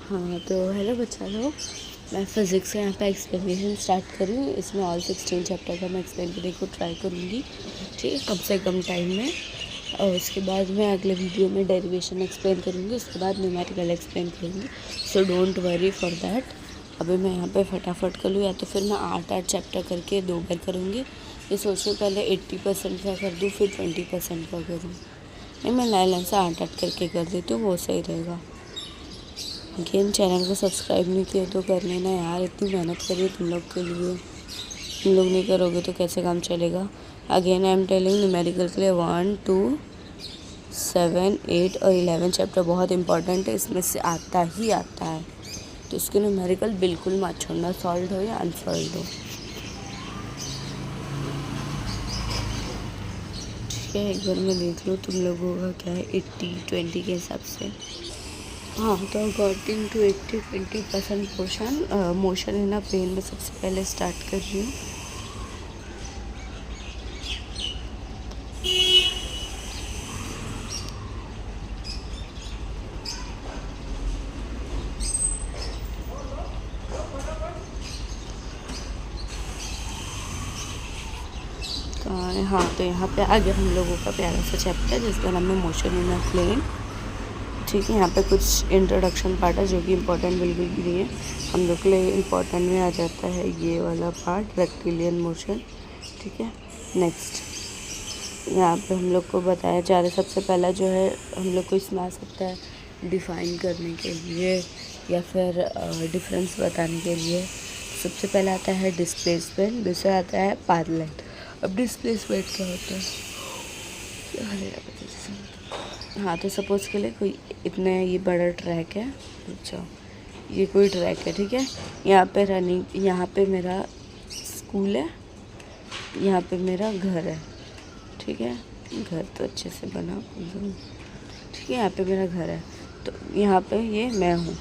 हाँ तो हेलो बच्चा लोग, मैं फिज़िक्स का यहाँ पे एक्सप्लेनेशन स्टार्ट कर रही हूँ। इसमें ऑल 16 चैप्टर का मैं एक्सप्लेन करने को ट्राई करूँगी, ठीक है, कम से कम टाइम में। और उसके बाद मैं अगले वीडियो में डेरिवेशन एक्सप्लेन करूँगी, उसके बाद न्यूमेरिकल एक्सप्लेन करूँगी। So don't worry for that. अभी मैं यहाँ पे फटाफट कर लूँ, या तो फिर मैं 8 चैप्टर करके 2 बार करूँगी। ये सोच रही पहले 80% का कर दूँ, फिर 20% का करूँ। नहीं, मैं लाइन से 8 करके कर देती हूँ, वो सही रहेगा। अगेन चैनल को सब्सक्राइब नहीं किया तो कर लेना यार, इतनी मेहनत करिए तुम लोग के लिए। तुम लोग नहीं करोगे तो कैसे काम चलेगा। Again I am telling, numerical के लिए 1, 2, 7, 8 और 11 चैप्टर बहुत इंपॉर्टेंट है, इसमें से आता ही आता है। तो इसके न्यूमेरिकल बिल्कुल मत छोड़ना, सॉल्व हो या अनसॉल्व हो, ठीक है। एक बार मैं देख लो तुम लोगों का क्या है 80-20 के हिसाब से। हाँ तो according to 80-20% portion motion in a plane में सबसे पहले स्टार्ट कर रही हूँ। हाँ तो यहाँ पे आ गया हम लोगों का प्यारा सा चैप्टर जिसका नाम है मोशन इन अ प्लेन, ठीक है। यहाँ पे कुछ इंट्रोडक्शन पार्ट है जो कि इम्पोर्टेंट बिल्कुल भी नहीं है, हम लोग के लिए इम्पोर्टेंट में आ जाता है ये वाला पार्ट, रेक्टिलियन मोशन, ठीक है। नेक्स्ट यहाँ पे हम लोग को बताया जा रहा है, सबसे पहला जो है हम लोग को इसमें आ सकता है डिफ़ाइन करने के लिए या फिर डिफरेंस बताने के लिए। सबसे पहला आता है डिस्प्लेसमेंट, दूसरा आता है पाथ लेंथ। अब डिस्प्लेसमेंट क्या होता है, हाँ तो सपोज़ के लिए कोई इतने ये बड़ा ट्रैक है, अच्छा ये कोई ट्रैक है, ठीक है। यहाँ पे रनिंग, यहाँ पे मेरा स्कूल है, यहाँ पे मेरा घर है, ठीक है। घर तो अच्छे से बना, ठीक है। यहाँ पे मेरा घर है, तो यहाँ पे ये मैं हूँ,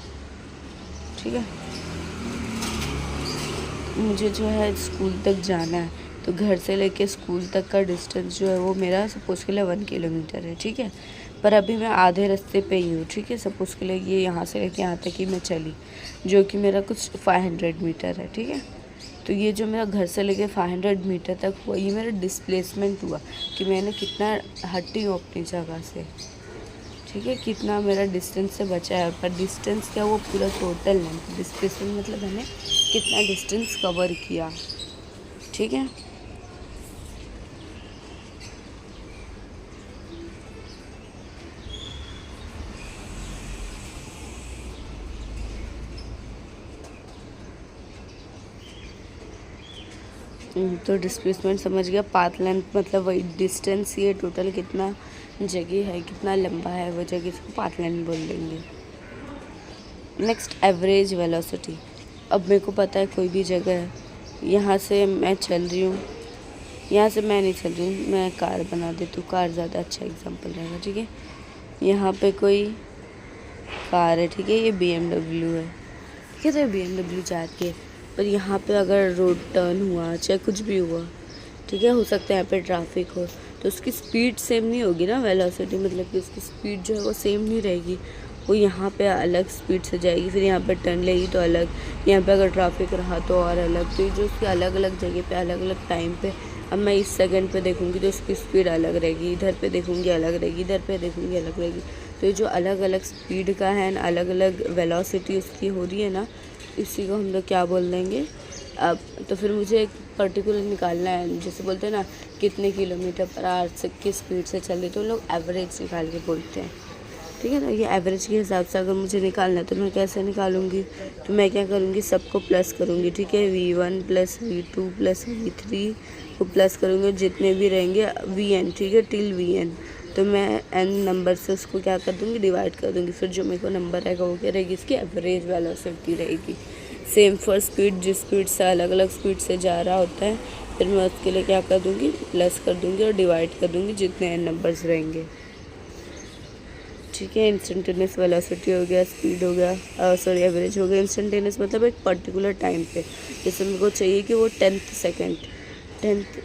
ठीक है। मुझे जो है स्कूल तक जाना है, तो घर से लेके स्कूल तक का डिस्टेंस जो है वो मेरा सपोज़ के लिए 1 किलोमीटर है, ठीक है। पर अभी मैं आधे रास्ते पे ही हूँ, ठीक है। सपोज़ के लिए ये यहाँ से लेके यहाँ तक ही मैं चली, जो कि मेरा कुछ 500 मीटर है, ठीक है। तो ये जो मेरा घर से लेके 500 मीटर तक हुआ, ये मेरा डिस्प्लेसमेंट हुआ कि मैंने कितना हटी हूँ अपनी जगह से, ठीक है। कितना मेरा डिस्टेंस से बचा है, पर डिस्टेंस क्या वो पूरा टोटल नहीं, डिस्प्लेसमेंट मतलब मैंने कितना डिस्टेंस कवर किया, ठीक है। तो डिस्प्लेसमेंट समझ गया। पाथ लेंथ मतलब वही डिस्टेंस, ये टोटल कितना जगह है, कितना लंबा है वो जगह, इसको पाथ लेंथ बोल देंगे। Next average velocity. अब मेरे को पता है कोई भी जगह है, यहाँ से मैं चल रही हूँ, यहाँ से मैं नहीं चल रही हूँ, मैं कार बना देती हूँ, कार ज़्यादा अच्छा एग्जांपल रहेगा, ठीक है। यहाँ पे कोई कार है, ठीक है, ये BMW है, ठीक है। तो ये BMW जाती है, पर यहाँ पे अगर रोड टर्न हुआ चाहे कुछ भी हुआ, ठीक है, हो सकता है यहाँ पे ट्रैफिक हो, तो उसकी स्पीड सेम नहीं होगी ना, वेलोसिटी मतलब कि उसकी स्पीड जो है वो सेम नहीं रहेगी, वो यहाँ पे अलग स्पीड से जाएगी, फिर यहाँ पे टर्न लेगी तो अलग, यहाँ पे अगर ट्रैफिक रहा तो और अलग। तो ये जो उसकी अलग अलग जगह पे अलग अलग टाइम पे, अब मैं इस सेकंड पे देखूँगी तो उसकी स्पीड अलग रहेगी, इधर पे देखूँगी अलग रहेगी, इधर पे देखूँगी अलग रहेगी। तो ये जो अलग अलग स्पीड का है ना, अलग अलग वेलोसिटी उसकी हो रही है ना, इसी को हम लोग क्या बोल देंगे। अब तो फिर मुझे एक पर्टिकुलर निकालना है, जैसे बोलते हैं ना कितने किलोमीटर पर आवर से किस स्पीड से चल रही, तो लोग एवरेज निकाल के बोलते हैं, ठीक है ना। ये एवरेज के हिसाब से अगर मुझे निकालना है तो मैं कैसे निकालूंगी, तो मैं क्या करूँगी, सबको प्लस करूँगी, ठीक है। V1 + V2 + V3 को प्लस करूँगी, जितने भी रहेंगे Vn, ठीक है, टिल Vn, तो मैं n नंबर से उसको क्या कर दूँगी, डिवाइड कर दूँगी, फिर जो मेरे को नंबर रहेगा वो क्या रहेगी, इसकी एवरेज वेलोसिटी रहेगी। सेम फॉर स्पीड, जिस स्पीड से अलग अलग स्पीड से जा रहा होता है, फिर मैं उसके लिए क्या कर दूँगी, प्लस कर दूँगी और डिवाइड कर दूँगी जितने n नंबर्स रहेंगे, ठीक है। इंस्टेंटेनियस वेलोसिटी हो गया, स्पीड हो गया, सॉरी एवरेज हो गया। इंस्टेंटेनियस मतलब एक पर्टिकुलर टाइम पे, जैसे मेरे को चाहिए कि वो 10th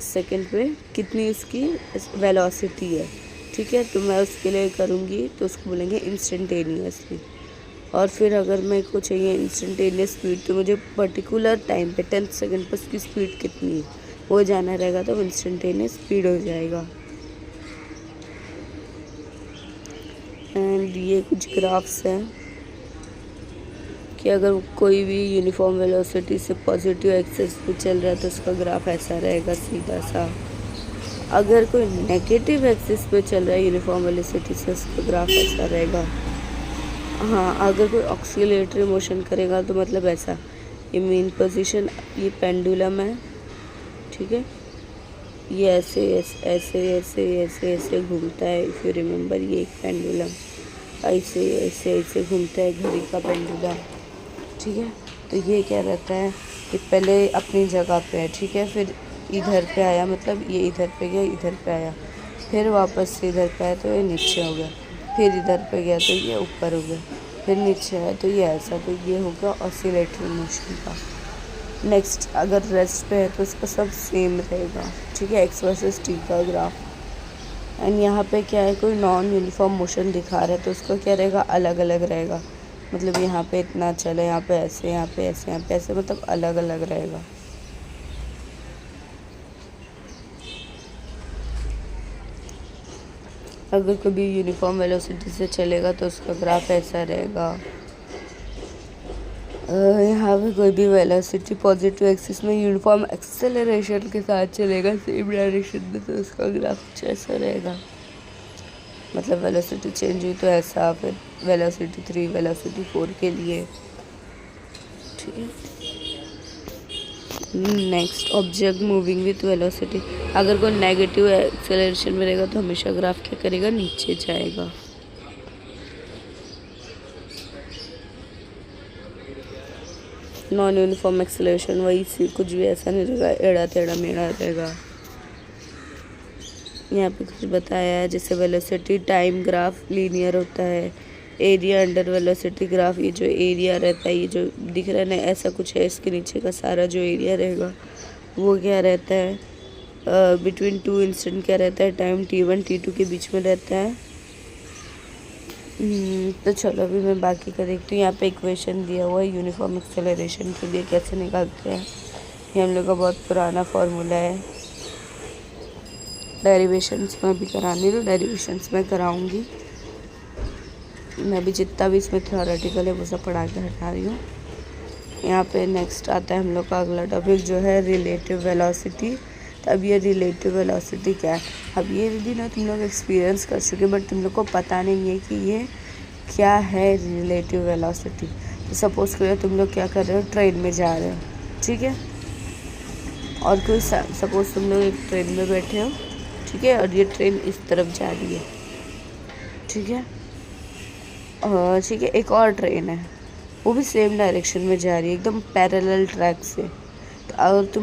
सेकेंड पे कितनी उसकी वेलोसिटी है, ठीक है। तो मैं उसके लिए करूँगी तो उसको बोलेंगे इंस्टेंटेनियसली, और फिर अगर मेरे को चाहिए इंस्टेंटेनियस स्पीड तो मुझे पर्टिकुलर टाइम पे 10 सेकंड पर उसकी स्पीड कितनी है वो जाना रहेगा, तो इंस्टेंटेनियस स्पीड हो जाएगा। एंड ये कुछ ग्राफ्स हैं कि अगर कोई भी यूनिफॉर्म वेलोसिटी से पॉजिटिव एक्सेस पे चल रहा है तो उसका ग्राफ ऐसा रहेगा सीधा सा। अगर कोई नेगेटिव एक्सिस पे चल रहा है यूनिफॉर्म वेलोसिटी से उसका ग्राफ ऐसा रहेगा। हाँ, अगर कोई ऑक्सीलेटरी मोशन करेगा तो मतलब ऐसा, ये मेन पोजीशन, ये पेंडुलम है, ठीक है, ये ऐसे ऐसे ऐसे ऐसे ऐसे ऐसे घूमता है। इफ़ यू रिमेंबर, ये एक पेंडुलम ऐसे ऐसे ऐसे घूमता है, घड़ी का पेंडुलम, ठीक है। तो ये क्या रहता है कि पहले अपनी जगह पे है, ठीक है, फिर इधर पे आया, मतलब ये इधर पे गया, इधर पे आया, फिर वापस से इधर पे आया तो ये नीचे हो गया, फिर इधर पे गया तो ये ऊपर हो गया, फिर नीचे आया तो ये ऐसा, तो ये हो गया ऑसिलेटरी मोशन का। नेक्स्ट, अगर रेस्ट पे है तो उसका सब सेम रहेगा, ठीक है, एक्स वर्सेस टी का ग्राफ। एंड यहाँ पे क्या है, कोई नॉन यूनिफॉर्म मोशन दिखा रहा है तो उसका क्या रहेगा, अलग अलग रहेगा। मतलब यहाँ पे इतना चले, यहाँ पे ऐसे, यहाँ पे ऐसे, यहाँ पे ऐसे, मतलब अलग अलग रहेगा। अगर कभी यूनिफॉर्म वेलोसिटी से चलेगा तो उसका ग्राफ ऐसा रहेगा। यहाँ पे कोई भी वेलोसिटी पॉजिटिव एक्सिस में यूनिफॉर्म एक्सेलरेशन के साथ चलेगा सेम डायरेक्शन में तो उसका ग्राफ कुछ ऐसा रहेगा। मतलब वेलोसिटी चेंज हुई तो ऐसा, फिर वेलोसिटी 3 वेलोसिटी 4 के लिए, ठीक है। Next, object moving with velocity. अगर कोई नेगेटिव एक्सेलरेशन में रहेगा तो हमेशा ग्राफ क्या करेगा, नीचे जाएगा। नॉन यूनिफॉर्म एक्सेलरेशन वही सी, कुछ भी ऐसा नहीं रहेगा, एड़ा टेढ़ा मेढ़ा रहेगा। यहाँ पे कुछ बताया है, जैसे वेलोसिटी टाइम ग्राफ लीनियर होता है, एरिया अंडर वेलोसिटी ग्राफ, ये जो एरिया रहता है, ये जो दिख रहा है ना, ऐसा कुछ है, इसके नीचे का सारा जो एरिया रहेगा वो क्या रहता है, बिटवीन टू इंस्टेंट क्या रहता है, टाइम t1 t2 के बीच में रहता है। तो चलो अभी मैं बाकी का देखती हूँ। यहाँ पे इक्वेशन दिया हुआ है यूनिफॉर्म एक्सेलरेशन के लिए कैसे निकालते हैं, ये हम लोग का बहुत पुराना फार्मूला है। डेरिवेशंस में भी करानी तो डेरिवेशंस में कराऊंगी मैं भी, जितना भी इसमें थ्योरेटिकल है वो सब पढ़ा के हटा रही हूँ। यहाँ पे नेक्स्ट आता है हम लोग का अगला टॉपिक जो है रिलेटिव वेलोसिटी। तो अब ये रिलेटिव वेलोसिटी क्या है, अब ये भी ना तुम लोग एक्सपीरियंस कर चुके बट तुम लोग को पता नहीं है कि ये क्या है रिलेटिव वेलोसिटी। तो सपोज़ करो तुम लोग क्या कर रहे हो, ट्रेन में जा रहे हो, ठीक है, और कोई सपोज़ तुम लोग एक ट्रेन में बैठे हो, ठीक है, और ये ट्रेन इस तरफ जा रही है, ठीक है, ठीक है, एक और ट्रेन है वो भी सेम डायरेक्शन में जा रही है, एकदम पैरेलल ट्रैक से। तो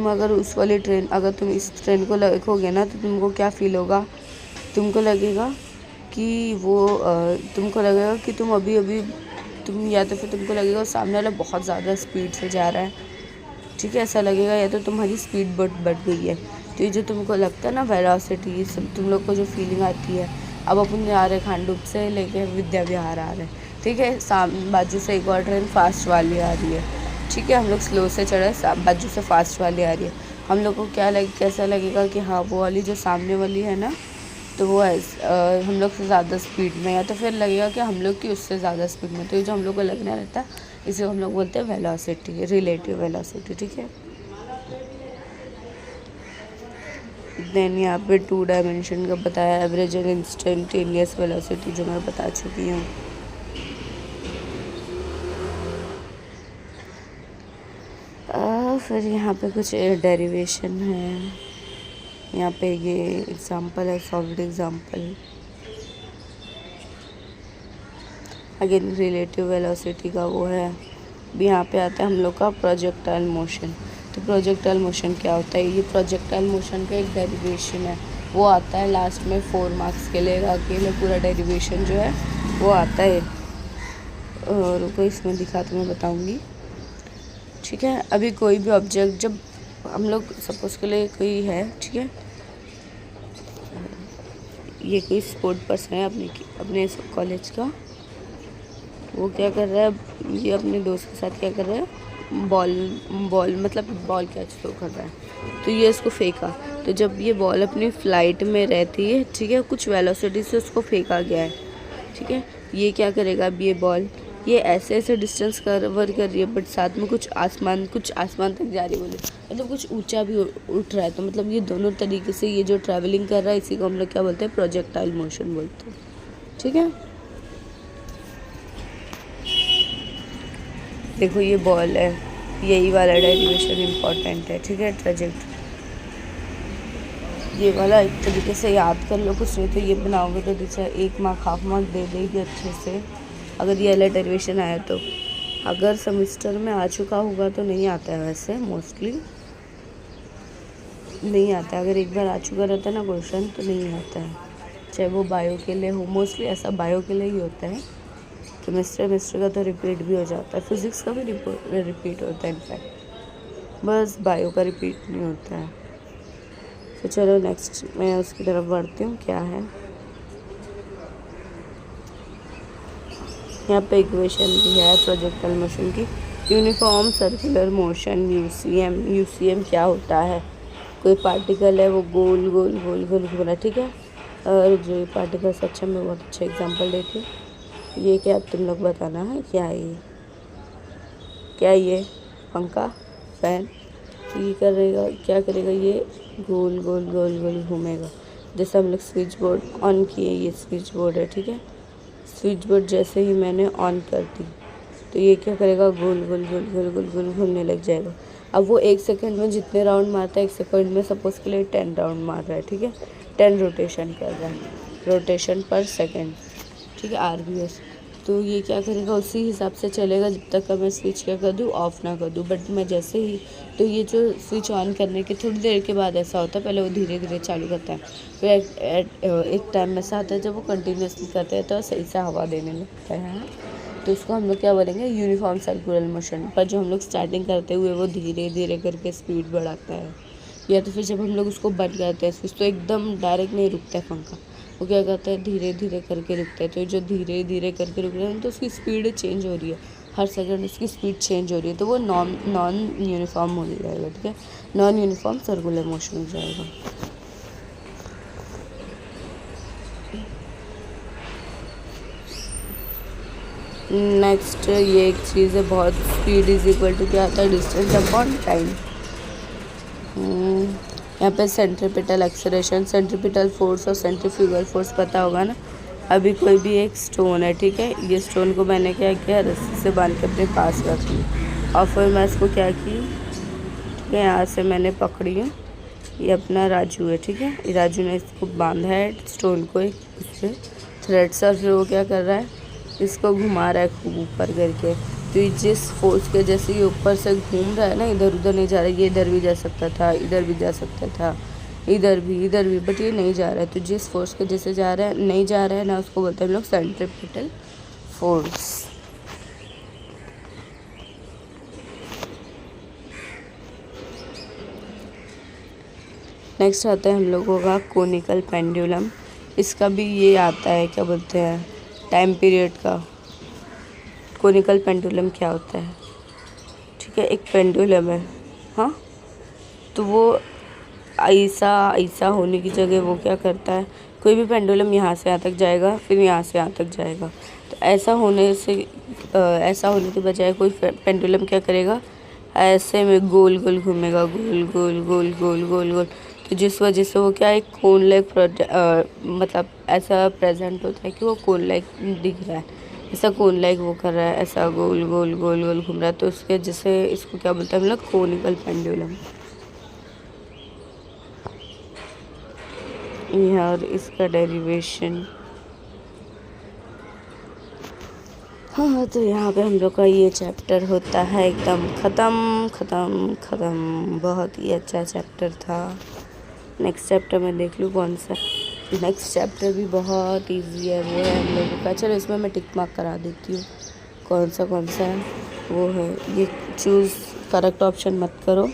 अगर उस वाली ट्रेन, अगर तुम इस ट्रेन को देखोगे ना तो तुमको क्या फील होगा, तुमको लगेगा कि तुम अभी तुम, या तो फिर तुमको लगेगा सामने वाला बहुत ज़्यादा स्पीड से जा रहा है, ठीक है, ऐसा लगेगा, या तो तुम्हारी स्पीड बढ़ गई है। तो ये जो तुमको लगता है ना वेलोसिटी, सब तुम लोग को जो फीलिंग आती है, अब अपन जा रहे खांडुप से लेके विद्या विहार आ रहे हैं, ठीक है, बाजू से एक और ट्रेन फास्ट वाली आ रही है, ठीक है, हम लोग स्लो से चढ़े, बाजू से फास्ट वाली आ रही है, हम लोग को कैसा लगेगा कि हाँ वो वाली जो सामने वाली है ना, तो वो हम लोग से ज़्यादा स्पीड में, या तो फिर लगेगा कि हम लोग की उससे ज़्यादा स्पीड में। तो ये जो हम लोग को लगना रहता है इसे हम लोग बोलते हैं वेलोसिटी, रिलेटिव वेलोसिटी, ठीक है। देन यहाँ पे 2 डायमेंशन का बताया, एवरेज एंड इंस्टेंटेनियस वेलोसिटी जो मैं बता चुकी हूँ। फिर यहाँ पे कुछ डेरिवेशन है, यहाँ पे ये एग्जांपल है, solid example. Again relative velocity का वो है। भी यहाँ पे आता है हम लोग का प्रोजेक्टाइल मोशन। तो प्रोजेक्टाइल मोशन क्या होता है, ये प्रोजेक्टाइल मोशन का एक डेरिवेशन है, वो आता है लास्ट में 4 मार्क्स के लिए, अकेले पूरा डेरिवेशन जो है वो आता है, और कोई इसमें दिखा तो मैं बताऊँगी, ठीक है। अभी कोई भी ऑब्जेक्ट, जब हम लोग सपोज़ के लिए कोई है, ठीक है, ये कोई स्पोर्ट पर्सन है अपने कॉलेज का, वो क्या कर रहा है, ये अपने दोस्त के साथ क्या कर रहा है, बॉल मतलब बॉल कैच थ्रो कर रहा है। तो ये इसको फेंका, तो जब ये बॉल अपनी फ्लाइट में रहती है, ठीक है, कुछ वेलोसिटी से उसको फेंका गया है, ठीक है। ये क्या करेगा अब, ये बॉल ये ऐसे ऐसे डिस्टेंस कवर कर रही है, बट साथ में कुछ आसमान तक जा रही है, बोले मतलब कुछ ऊंचा भी उठ रहा है। तो मतलब ये दोनों तरीके से ये जो ट्रैवलिंग कर रहा है, इसी को हम लोग क्या बोलते हैं, प्रोजेक्टाइल मोशन बोलते हैं, ठीक है। देखो ये बॉल है, यही वाला डेरिवेशन इम्पॉर्टेंट है, ठीक है। ट्रेजेक्ट ये वाला एक तरीके से याद कर लो, कुछ नहीं तो ये बनाओगे तो टीचर 1 मार्क हाफ मार्क दे देगी अच्छे से, अगर ये वाला डेरिवेशन आया तो। अगर सेमेस्टर में आ चुका होगा तो नहीं आता है, वैसे मोस्टली नहीं आता है। अगर एक बार आ चुका रहता है ना क्वेश्चन तो नहीं आता है, चाहे वो बायो के लिए हो, मोस्टली ऐसा बायो के लिए ही होता है। केमिस्ट्री का तो रिपीट भी हो जाता है, फिज़िक्स का भी रिपीट होता है इनफैक्ट, बस बायो का रिपीट नहीं होता है। तो चलो नेक्स्ट मैं उसकी तरफ बढ़ती हूँ, क्या है यहाँ पे इक्वेशन भी है प्रोजेक्टाइल मोशन की। यूनिफॉर्म सर्कुलर मोशन यूसीएम क्या होता है, कोई पार्टिकल है वो गोल गोल गोल गोल घूम रहा है, ठीक है। और जो पार्टिकल्स, अच्छा मैं बहुत अच्छा एग्जांपल देती हूँ। ये क्या तुम लोग बताना है, क्या है ये, क्या ये पंखा फैन, ये करेगा क्या करेगा, ये गोल गोल गोल गोल घूमेगा। जैसे हम लोग स्विच बोर्ड ऑन किए, ये स्विच बोर्ड है, ठीक है। स्विच बोर्ड जैसे ही मैंने ऑन कर दी तो ये क्या करेगा, गोल गोल गोल गोल गोल गोल घूमने लग जाएगा। अब वो 1 सेकंड में जितने राउंड मारता है, 1 सेकंड में सपोज के लिए 10 राउंड मार रहा है, ठीक है, 10 रोटेशन कर रहा है, रोटेशन पर सेकंड, ठीक है, RBS। तो ये क्या करेगा, उसी हिसाब से चलेगा जब तक मैं स्विच क्या कर दूँ, ऑफ ना कर दूँ। बट मैं जैसे ही, तो ये जो स्विच ऑन करने के थोड़ी देर के बाद ऐसा होता है, पहले वो धीरे धीरे चालू करता है, फिर एक टाइम ऐसा आता है जब वो कंटिन्यूसली करते हैं तो सही से हवा देने लगता है। तो उसको हम लोग क्या बोलेंगे, यूनिफॉर्म सर्कुलर मोशन। पर जो हम लोग स्टार्टिंग करते हुए वो धीरे धीरे करके स्पीड बढ़ाता है, या तो फिर जब हम लोग उसको बंद करते हैं स्विच तो एकदम डायरेक्ट नहीं रुकता है पंखा, वो क्या करता है धीरे धीरे करके रुकता है। तो जो धीरे धीरे करके रुक रहा है तो उसकी स्पीड चेंज हो रही है, हर सेकंड उसकी स्पीड चेंज हो रही है, तो वो नॉन यूनिफॉर्म हो जाएगा, ठीक है, नॉन यूनिफॉर्म सर्कुलर मोशन हो जाएगा। नेक्स्ट ये एक चीज़ है बहुत, स्पीड इज इक्वल टू क्या आता है, डिस्टेंस अपॉन टाइम। यहाँ पे सेंट्रीपिटल एक्सेलरेशन, सेंट्रीपिटल फोर्स और सेंट्रीफ्यूगल फोर्स पता होगा ना। अभी कोई भी एक स्टोन है, ठीक है, ये स्टोन को मैंने क्या किया, रस्सी से बांध के अपने पास रख ली, और फिर मैं इसको क्या की, ठीक है, यहाँ से मैंने पकड़ी हूँ, ये अपना राजू है, ठीक है, राजू ने इसको बांधा है स्टोन को एक इससे थ्रेड से, और फिर वो क्या कर रहा है, इसको घुमा रहा है खूब ऊपर करके। तो जिस फोर्स के जैसे ये ऊपर से घूम रहा है ना, इधर उधर नहीं जा रहा है, ये इधर भी जा सकता था, इधर भी जा सकता था, इधर भी, बट ये नहीं जा रहा है। तो जिस फोर्स के जैसे जा रहा है, नहीं जा रहा है ना, उसको बोलते हैं हम लोग सेंट्रीपिटल फोर्स। नेक्स्ट आता है हम लोगों का कोनिकल पेंडुलम। इसका भी ये आता है, क्या बोलते हैं, टाइम पीरियड का। कोनिकल पेंडुलम क्या होता है, ठीक है, एक पेंडुलम है, हाँ, तो वो ऐसा होने की जगह वो क्या करता है, कोई भी पेंडुलम यहाँ से यहाँ तक जाएगा, फिर यहाँ से यहाँ तक जाएगा। तो ऐसा होने के बजाय कोई पेंडुलम क्या करेगा, ऐसे में गोल गोल घूमेगा, गोल गोल गोल गोल गोल गोल। तो जिस वजह से वो क्या, एक कोन लाइक मतलब ऐसा प्रेजेंट होता है कि वो कोन लाइक दिख रहा है, ऐसा कोन लाइक वो कर रहा है, ऐसा गोल गोल गोल गोल घूम रहा है। तो उसके जैसे इसको क्या बोलते हैं हम लोग, कोनिकल पेंडुलम। और इसका डेरिवेशन, हाँ, तो यहाँ पे हम लोग का ये चैप्टर होता है एकदम ख़त्म। बहुत ही अच्छा चैप्टर था। नेक्स्ट चैप्टर में देख लूँ कौन सा। नेक्स्ट चैप्टर भी बहुत इजी है, वो है हम लोगों का, चलो इसमें मैं टिक मार्क करा देती हूँ कौन सा है। वो है ये, चूज़ करेक्ट ऑप्शन मत करो,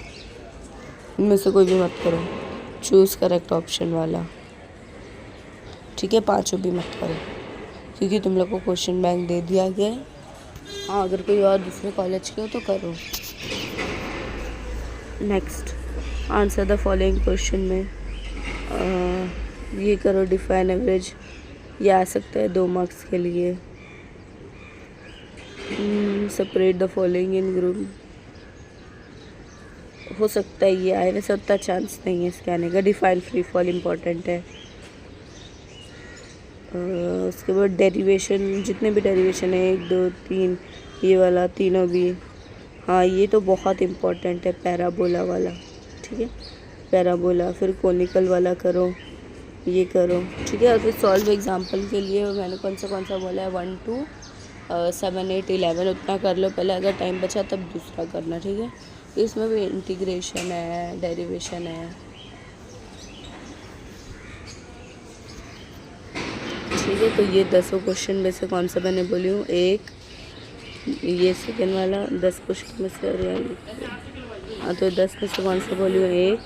इनमें से कोई भी मत करो, चूज़ करेक्ट ऑप्शन वाला, ठीक है, 5 भी मत करो, क्योंकि तुम लोग को क्वेश्चन बैंक दे दिया गया है हाँ, अगर कोई और दूसरे कॉलेज के हो तो करो। Next, answer the following question में ये करो, डिफाइन एवरेज, ये आ सकता है 2 मार्क्स के लिए। Separate the following in group, हो सकता है ये आए, वैसे उतना चांस नहीं है इसके आने का। डिफाइन फ्री फॉल इम्पॉर्टेंट है। उसके बाद डेरिवेशन, जितने भी डेरिवेशन है 1 2 3, ये वाला तीनों भी, हाँ ये तो बहुत इम्पोर्टेंट है, पैराबोला वाला, ठीक है, पैराबोला। फिर कोनिकल वाला करो, ये करो, ठीक है। और फिर सॉल्व एग्जाम्पल के लिए मैंने कौन सा बोला है, 1 2 7 8 11 उतना कर लो पहले, अगर टाइम बचा तब दूसरा करना, ठीक है। इसमें भी इंटीग्रेशन है, डेरिवेशन है, ठीक है। तो ये 10 क्वेश्चन में से कौन सा मैंने बोली हूँ, एक ये सेकेंड वाला 10 क्वेश्चन में से, हाँ तो 10 में से कौन सा बोली हूँ, 1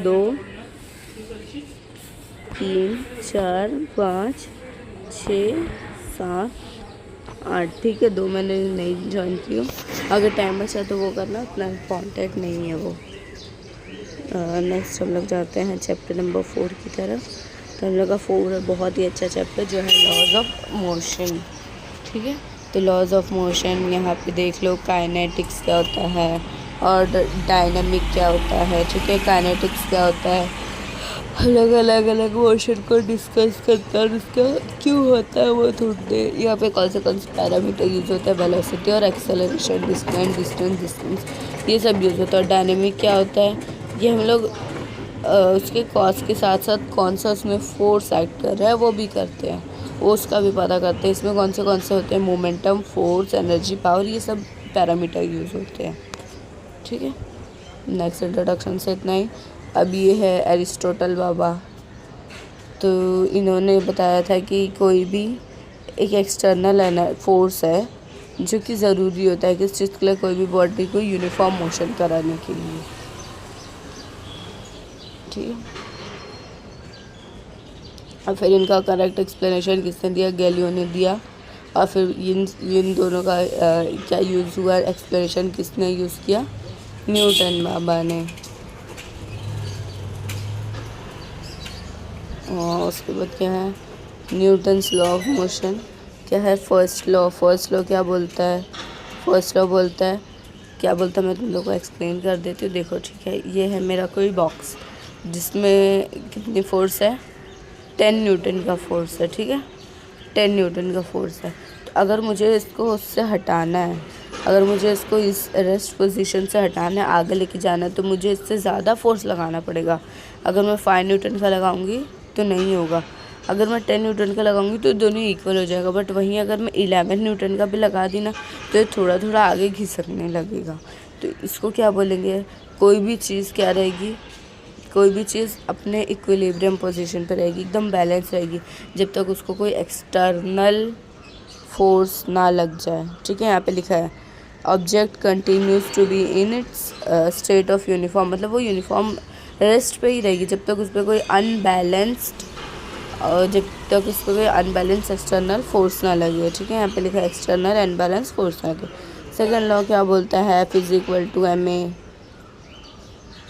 2 3 4 5 6 7 8, ठीक है। 2 मैंने नहीं ज्वाइन की हूँ, अगर टाइम बचा तो वो करना, उतना इम्पॉर्टेंट नहीं है वो। नेक्स्ट हम लोग जाते हैं चैप्टर नंबर 4 की तरफ। तो हम लोग का 4 बहुत ही अच्छा चैप्टर जो है लॉज ऑफ मोशन, ठीक है। तो लॉज ऑफ मोशन यहाँ पे देख लो, काइनेटिक्स क्या होता है और डायनामिक क्या होता है, ठीक है। काइनेटिक्स क्या होता है, अलग मोशन को डिस्कस करता है और उसका क्यों होता है वो ढूंढते हैं। यहाँ पे कौन से पैरामीटर यूज़ होता है, वेलोसिटी और एक्सेलरेशन, डिस्टेंस ये सब यूज़ होता है। डायनामिक क्या होता है, ये हम लोग उसके कॉज के साथ साथ कौन सा उसमें फोर्स एक्ट कर रहा है वो भी करते हैं, वो उसका भी पता करते हैं। इसमें कौन से होते हैं, मोमेंटम, फोर्स, एनर्जी, पावर, ये सब पैरामीटर यूज़ होते हैं, ठीक है। नेक्स्ट इंट्रोडक्शन से इतना ही। अब ये है एरिस्टोटल बाबा, तो इन्होंने बताया था कि कोई भी एक एक्सटर्नल फोर्स है जो कि ज़रूरी होता है किस चीज़ के लिए, कोई भी बॉडी को यूनिफॉर्म मोशन कराने के लिए, ठीक है। और फिर इनका करेक्ट एक्सप्लेनेशन किसने दिया, गैलियो ने दिया। और फिर इन दोनों का क्या यूज़ हुआ, एक्सप्लेनेशन किसने यूज़ किया, न्यूटन बाबा ने। और उसके बाद क्या है, न्यूटन्स लॉ ऑफ मोशन क्या है, फर्स्ट लॉ क्या बोलता है, फर्स्ट लॉ बोलता है, क्या बोलता है मैं तुम लोग को एक्सप्लेन कर देती हूँ। देखो, ठीक है, ये है मेरा कोई बॉक्स जिसमें कितनी फोर्स है, 10 न्यूटन का फोर्स है, ठीक है, 10 न्यूटन का फोर्स है। तो अगर मुझे इसको उससे हटाना है, अगर मुझे इसको इस रेस्ट पोजीशन से हटाना है, आगे लेके जाना है, तो मुझे इससे ज़्यादा फोर्स लगाना पड़ेगा। अगर मैं 5 न्यूटन का लगाऊंगी तो नहीं होगा, अगर मैं 10 न्यूटन का लगाऊंगी तो दोनों इक्वल हो जाएगा। बट वहीं अगर मैं 11 न्यूटन का भी लगा दी ना तो ये थोड़ा थोड़ा आगे घिसकने लगेगा। तो इसको क्या बोलेंगे, कोई भी चीज़ क्या रहेगी, कोई भी चीज़ अपने इक्विलिब्रियम पोजीशन पर रहेगी, एकदम बैलेंस रहेगी, जब तक उसको कोई एक्सटर्नल फोर्स ना लग जाए, ठीक है। यहाँ पे लिखा है object continues to be in its state of uniform, मतलब वो यूनिफॉर्म रेस्ट पे ही रहेगी जब तक उस पर कोई अनबैलेंस्ड एक्सटर्नल फोर्स ना लगे, ठीक है। यहाँ पे लिखा है एक्सटर्नल अनबैलेंस फोर्स ना लगे। सेकेंड लॉ क्या बोलता है, F=ma,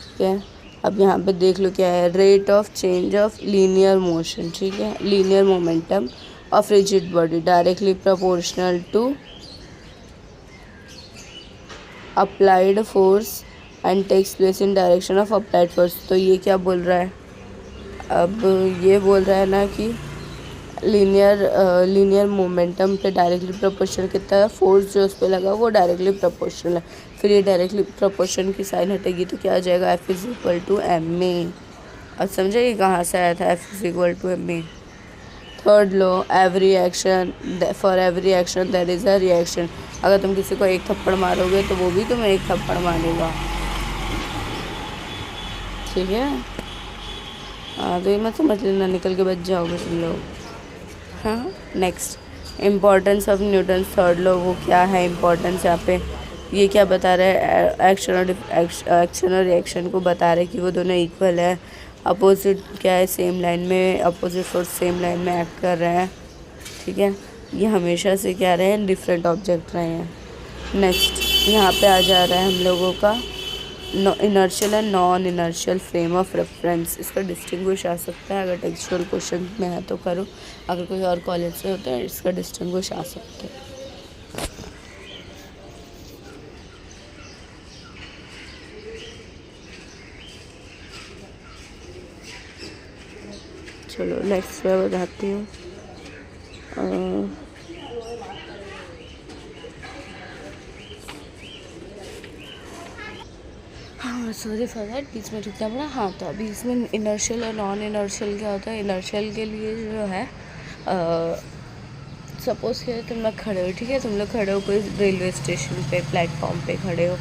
ठीक है। अब यहाँ पे देख लो क्या है, rate of change of linear motion, ठीक है, linear momentum of rigid body directly proportional to applied force and takes place in direction of applied force. तो ये क्या बोल रहा है, अब ये बोल रहा है ना कि लीनियर मोमेंटम पे डायरेक्टली प्रोपोर्शनल कितना है, फोर्स जो उस पर लगा वो डायरेक्टली प्रोपोर्शनल है। फिर ये डायरेक्टली प्रोपोर्शन की साइन हटेगी तो क्या हो जाएगा, F=ma। अब समझे ये कहाँ से आया था, F=ma। Third law, for every action there is a reaction. अगर तुम किसी को एक थप्पड़ मारोगे तो वो भी तुम्हें एक थप्पड़ मारेगा, ठीक है। हाँ, तो ये मत समझ लेना, निकल के बच जाओगे तुम लोग। हाँ, next importance of Newton third law, वो क्या है इम्पोर्टेंस यहाँ पे, ये क्या बता रहा है, एक्शन और रिएक्शन को बता रहे कि वो दोनों इक्वल है। अपोजिट क्या है, सेम लाइन में, अपोजिट फोर्स सेम लाइन में एक्ट कर रहे हैं, ठीक है। ये हमेशा से क्या रहे हैं, डिफरेंट ऑब्जेक्ट रहे हैं। नेक्स्ट यहाँ पे आ जा रहा है हम लोगों का inertial and non inertial frame of reference. इसका डिस्टिंग्विश आ सकता है, अगर टेक्सचुअल क्वेश्चन में है तो करो, अगर कोई और कॉलेज से होता है इसका डिस्टिंग्विश आ सकता है। चलो नेक्स्ट मैं बताती हूँ। हाँ सॉरी फॉर दैट, बीच में रुकना पड़ा। हाँ तो अभी इसमें इनर्शियल और नॉन इनर्शियल क्या होता है। इनर्शियल के लिए जो है सपोज़ कि तुम लोग खड़े हो, ठीक है, तुम लोग खड़े हो कोई रेलवे स्टेशन पे, प्लेटफॉर्म पे खड़े हो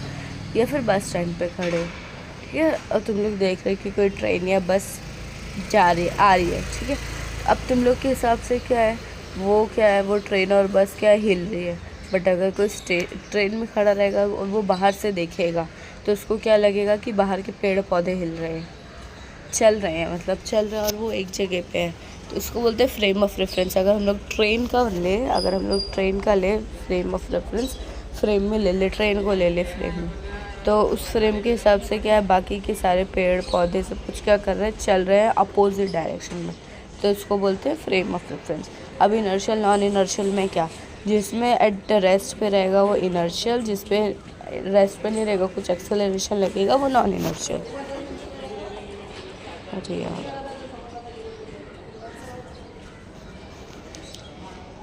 या फिर बस स्टैंड पे खड़े हो, ठीक है, और तुम लोग देख रहे हो कि कोई ट्रेन या बस जा रही है, आ रही है, ठीक है। अब तुम लोग के हिसाब से क्या है, वो ट्रेन और बस क्या है, हिल रही है। बट अगर कोई ट्रेन में खड़ा रहेगा और वो बाहर से देखेगा तो उसको क्या लगेगा कि बाहर के पेड़ पौधे हिल रहे हैं, चल रहे हैं, मतलब चल रहे हैं और वो एक जगह पे है, तो उसको बोलते हैं फ्रेम ऑफ रेफरेंस। अगर हम लोग ट्रेन का ले फ्रेम ऑफ रेफरेंस, फ्रेम में ले ले, ट्रेन को ले ले फ्रेम में, तो उस फ्रेम के हिसाब से क्या है, बाकी के सारे पेड़ पौधे सब कुछ क्या कर रहे हैं, चल रहे हैं अपोजिट डायरेक्शन में, तो इसको बोलते हैं फ्रेम ऑफ रेफरेंस। अब इनर्शियल नॉन इनर्शियल में क्या, जिसमें एट द रेस्ट पे रहेगा वो इनर्शियल, जिसपे रेस्ट पे नहीं रहेगा, कुछ एक्सेलरेशन लगेगा, वो नॉन इनर्शियल। अरे यार,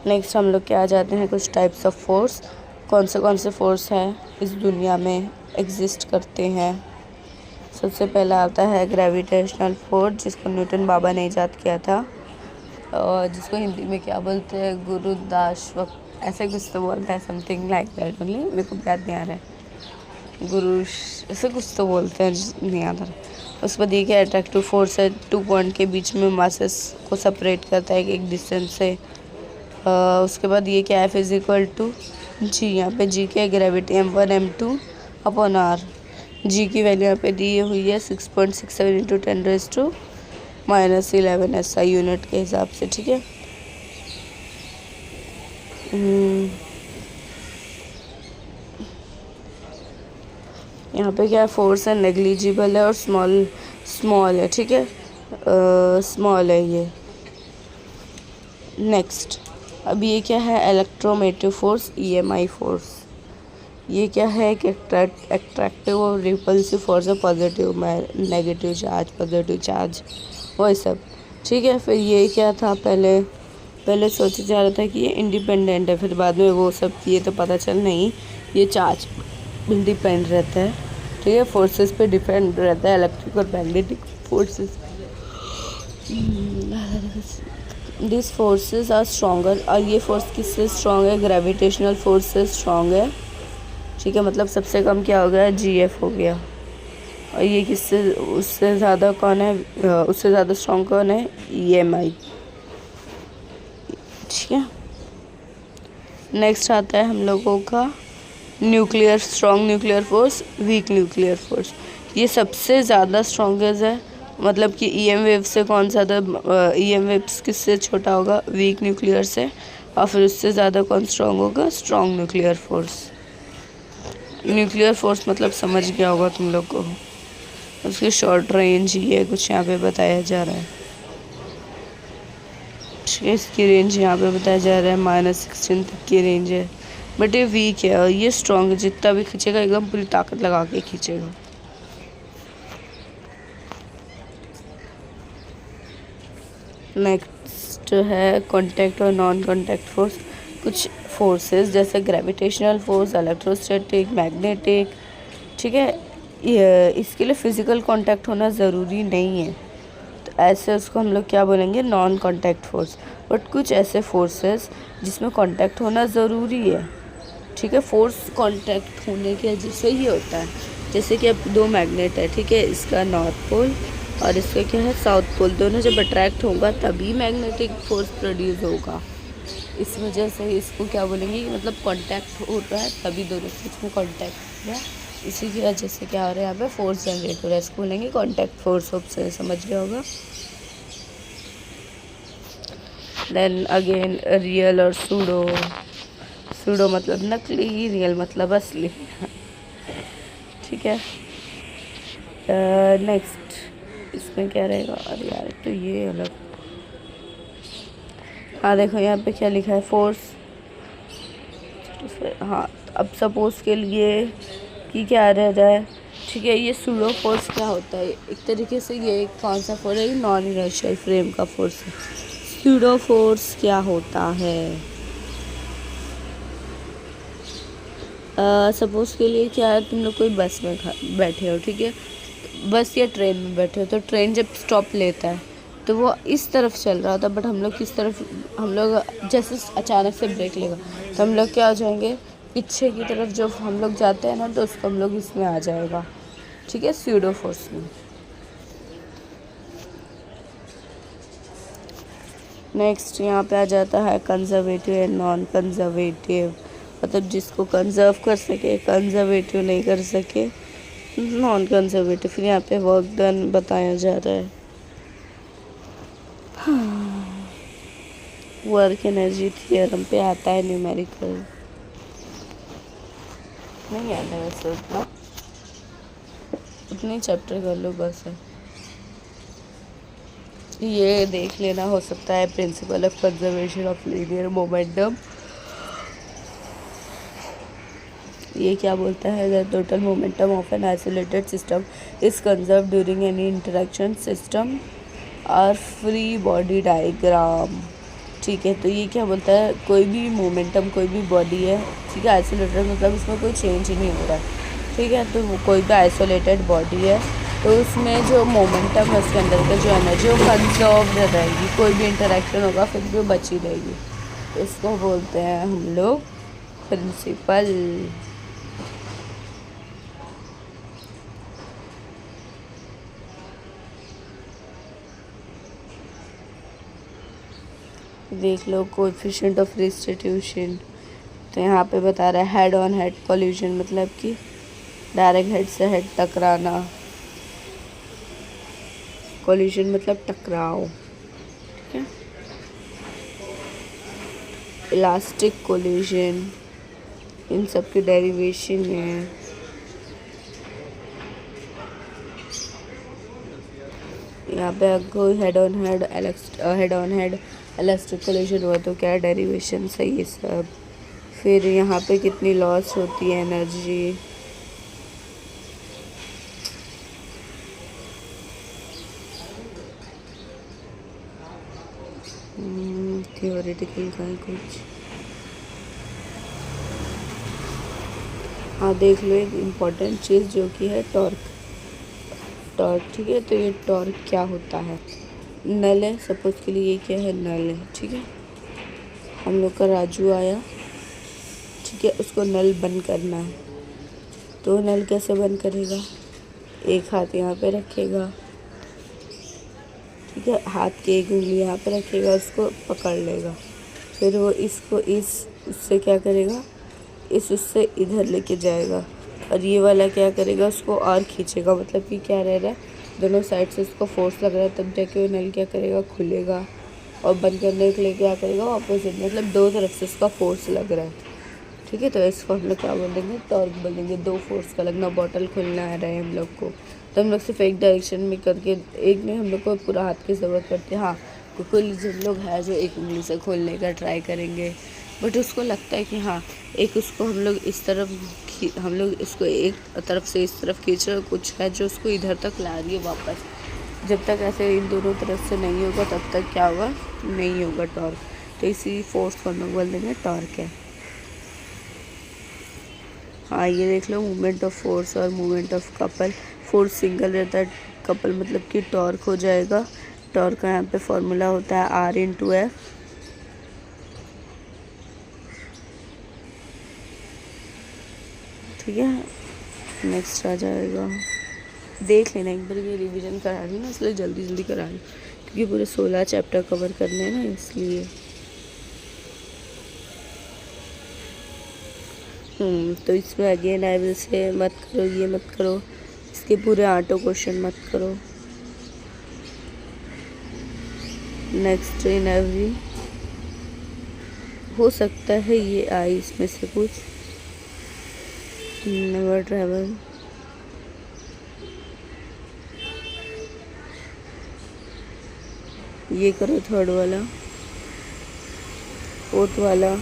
नेक्स्ट हम लोग क्या आ जाते हैं, कुछ टाइप्स ऑफ फोर्स। कौन से फोर्स है इस दुनिया में एग्जिस्ट करते हैं। सबसे पहला आता है ग्रेविटेशनल फोर्स, जिसको न्यूटन बाबा ने ईजाद किया था, और जिसको हिंदी में क्या बोलते हैं, गुरुदाश्वक, ऐसे कुछ तो बोलते हैं, समथिंग लाइक दैट ओनली, मेरे को याद नहीं आ रहा है, ऐसे कुछ तो बोलते हैं, नहीं याद आ रहा। उसके बाद ये क्या अट्रैक्टिव फोर्स है, 2 पॉइंट के बीच में मासेस को सेपरेट करता है एक डिस्टेंस से। उसके बाद ये क्या है, फिजिकल टू जी, यहाँ पे जी क्या है, gravity m1 m2 upon r। जी की वैल्यू यहाँ पे दी हुई है 6.67 × 10⁻11 SI यूनिट के हिसाब से, ठीक है। यहाँ पे क्या है, फोर्स है नेग्लिजिबल है और स्मॉल है, ठीक है, स्मॉल है ये। नेक्स्ट अब ये क्या है, इलेक्ट्रोमोटिव फोर्स, EMI फोर्स। ये क्या है कि एट्रैक्टिव और रिपल्सिव फोर्स है, positive negative charge, positive charge, वही सब, ठीक है। फिर ये क्या था, पहले सोचा जा रहा था कि ये इंडिपेंडेंट है, फिर बाद में वो सब किए तो पता चल नहीं, ये चार्ज डिपेंड रहता है, ठीक है, फोर्सेस पे डिपेंड रहता है, इलेक्ट्रिक और magnetic forces. This forces are stronger, और ये फोर्स किससे स्ट्रॉन्ग है, ग्रेविटेशनल फोर्स से स्ट्रॉन्ग है, ठीक है, मतलब सबसे कम क्या हो गया, GF हो गया। और ये किससे, उससे ज़्यादा कौन है, उससे ज़्यादा स्ट्रॉन्ग कौन है, EMI, ठीक है। नेक्स्ट आता है हम लोगों का strong nuclear force, weak nuclear force. ये सबसे ज़्यादा स्ट्रॉन्गेस्ट है, मतलब कि EM वेव से कौन ज़्यादा, EM वेव्स किससे छोटा होगा, वीक न्यूक्लियर से, और फिर उससे ज़्यादा कौन स्ट्रॉन्ग होगा, strong nuclear force. Nuclear force मतलब समझ गया होगा तुम लोग को, उसकी शॉर्ट रेंज ये कुछ यहाँ पे बताया जा रहा है, इसकी रेंज यहाँ पे बताया जा रहा है -16 तक की रेंज है, बट ये वीक है और ये स्ट्रॉन्ग है, जितना भी खींचेगा एकदम पूरी ताकत लगा के खींचेगा। नेक्स्ट है कॉन्टैक्ट और नॉन कॉन्टैक्ट फोर्स। कुछ फोर्सेस जैसे ग्रेविटेशनल फोर्स, इलेक्ट्रोस्टैटिक, मैग्नेटिक, ठीक है, इसके लिए फिज़िकल कांटेक्ट होना ज़रूरी नहीं है, तो ऐसे उसको हम लोग क्या बोलेंगे, नॉन कांटेक्ट फोर्स। बट कुछ ऐसे फोर्सेस जिसमें कांटेक्ट होना ज़रूरी है, ठीक है, फोर्स कांटेक्ट होने की वजह से ही होता है। जैसे कि अब 2 मैग्नेट है, ठीक है, इसका नॉर्थ पोल और इसका क्या है, साउथ पोल, दोनों जब अट्रैक्ट होगा तभी मैग्नेटिक फोर्स प्रोड्यूस होगा। इस वजह से इसको क्या बोलेंगे कि मतलब कांटेक्ट हो रहा है तभी दोनों के बीच में कांटेक्ट हो रहा है, इसी की वजह से क्या हो रहा है, यहाँ पे फोर्स जनरेट हो रहा है, इसको बोलेंगे कांटेक्ट फोर्स। होप से समझ गया होगा। देन अगेन रियल और सूडो। सूडो मतलब नकली, रियल मतलब असली। ठीक है। नेक्स्ट इसमें क्या रहेगा? अरे यार तो ये अलग। हाँ देखो यहाँ पे क्या लिखा है, फोर्स। हाँ अब सपोज के लिए कि क्या रह रहा है, ठीक है। ये सूडो फोर्स क्या होता है? एक तरीके से ये कौन सा फोर्स है? ये नॉन इनर्शियल फ्रेम का फोर्स है। सूडो फोर्स क्या होता है? सपोज के लिए क्या है, तुम लोग कोई बस में बैठे हो, ठीक है। बस या ट्रेन में बैठे हो, तो ट्रेन जब स्टॉप लेता है तो वो इस तरफ चल रहा होता है, बट हम लोग किस तरफ, हम लोग जैसे अचानक से ब्रेक लेगा तो हम लोग क्या हो जाएंगे, पीछे की तरफ जो हम लोग जाते हैं ना, तो उसको हम लोग इसमें आ जाएगा, ठीक है, स्यूडो फोर्स में। नेक्स्ट यहाँ पे आ जाता है कंजर्वेटिव एंड नॉन कंजर्वेटिव, मतलब जिसको कंजर्व कर सके, कंजर्वेटिव नहीं कर सके, नॉन कंजर्वेटिव। फिर यहाँ पे वर्क डन बताया जा रहा है। वर्क एनर्जी थियरम पे आता है न्यूमेरिकल, नहीं आता है वैसे उतना, उतने चैप्टर कर लो बस है। ये देख लेना, हो सकता है principle of conservation of linear momentum. ये क्या बोलता है? The total momentum of an isolated system is conserve during any interaction system और फ्री बॉडी डायग्राम। ठीक है, तो ये क्या बोलता है? कोई भी मोमेंटम, कोई भी बॉडी है, ठीक है, आइसोलेटेड मतलब इसमें कोई चेंज ही नहीं हो रहा है, ठीक है। तो वो कोई भी आइसोलेटेड बॉडी है तो उसमें जो मोमेंटम है, उसके अंदर का जो एनर्जी वो कंजर्व रहेगी, कोई भी इंटरेक्शन होगा फिर भी वो बची रहेगी। तो इसको बोलते हैं हम लोग प्रिंसिपल। देख लो कोएफिशिएंट ऑफ रिस्टिट्यूशन, तो यहाँ पे बता रहा है हेड ऑन हेड कॉल्यूशन, मतलब कि डायरेक्ट हेड से हेड टकराना, कॉल्यूशन मतलब टकराव, ठीक है। इलास्टिक कॉल्यूशन, इन सब की डेरिवेशन है। यहाँ पे कोई head on head elastic collision हुआ तो क्या डेरिवेशन है ये सब। फिर यहाँ पे कितनी लॉस होती है एनर्जी, थियोरेटिकल का है कुछ। हाँ देख लो एक इम्पॉर्टेंट चीज़ जो कि है टॉर्क। ठीक है, तो ये टॉर्क क्या होता है? नल है, सपोज के लिए ये क्या है? नल है, ठीक है। हम लोग का राजू आया, ठीक है, उसको नल बंद करना है, तो नल कैसे बंद करेगा? एक हाथ यहाँ पे रखेगा, ठीक है, हाथ की एक उंगली यहाँ पे रखेगा, उसको पकड़ लेगा, फिर वो इसको उससे क्या करेगा? उससे इधर लेके जाएगा, और ये वाला क्या करेगा? उसको और खींचेगा, मतलब कि क्या रह रहा है, दोनों साइड से उसको फोर्स लग रहा है, तब जाके वो नल क्या करेगा? खुलेगा। और बंद करने के लिए क्या करेगा? ऑपोजिट, मतलब दो तरफ से उसका फोर्स लग रहा है, ठीक है। तो इसको हम लोग क्या बोलेंगे? टॉर्क बोलेंगे। दो फोर्स का लगना, बॉटल खुलना आ रहा है हम लोग को, तो हम लोग सिर्फ एक डायरेक्शन में करके, एक नहीं, हम लोग को पूरा हाथ की ज़रूरत पड़ती है। हाँ, कोई जिन लोग हैं जो एक उंगली से खोलने का ट्राई करेंगे, बट उसको लगता है कि हाँ, एक उसको हम लोग इस तरफ हम लोग इसको एक तरफ से इस तरफ खींच रहे, कुछ है जो उसको इधर तक ला रही है वापस। जब तक ऐसे इन दोनों तरफ से नहीं होगा तब तक क्या होगा? नहीं होगा टॉर्क। तो इसी फोर्स को हम लोग बोल देंगे टॉर्क है। हाँ ये देख लो, मूवमेंट ऑफ फोर्स और movement of couple. Force single रहता है, कपल मतलब कि टॉर्क हो जाएगा। टॉर्क का यहाँ पे फॉर्मूला होता है R/F। ठीक है, नेक्स्ट आ जाएगा, देख लेना एक बार, ये रिवीजन करा रही हूँ ना, इसलिए जल्दी जल्दी करा रही हूँ, क्योंकि पूरे 16 चैप्टर कवर करने हैं ना, इसलिए। तो इसमें अगेन आई विल से मत करो, ये मत करो, इसके पूरे 8 क्वेश्चन मत करो। नेक्स्ट इन एवरी हो सकता है ये आए इसमें से कुछ। नेवर ट्रैवल, ये करो थर्ड वाला, फोर्थ वाला,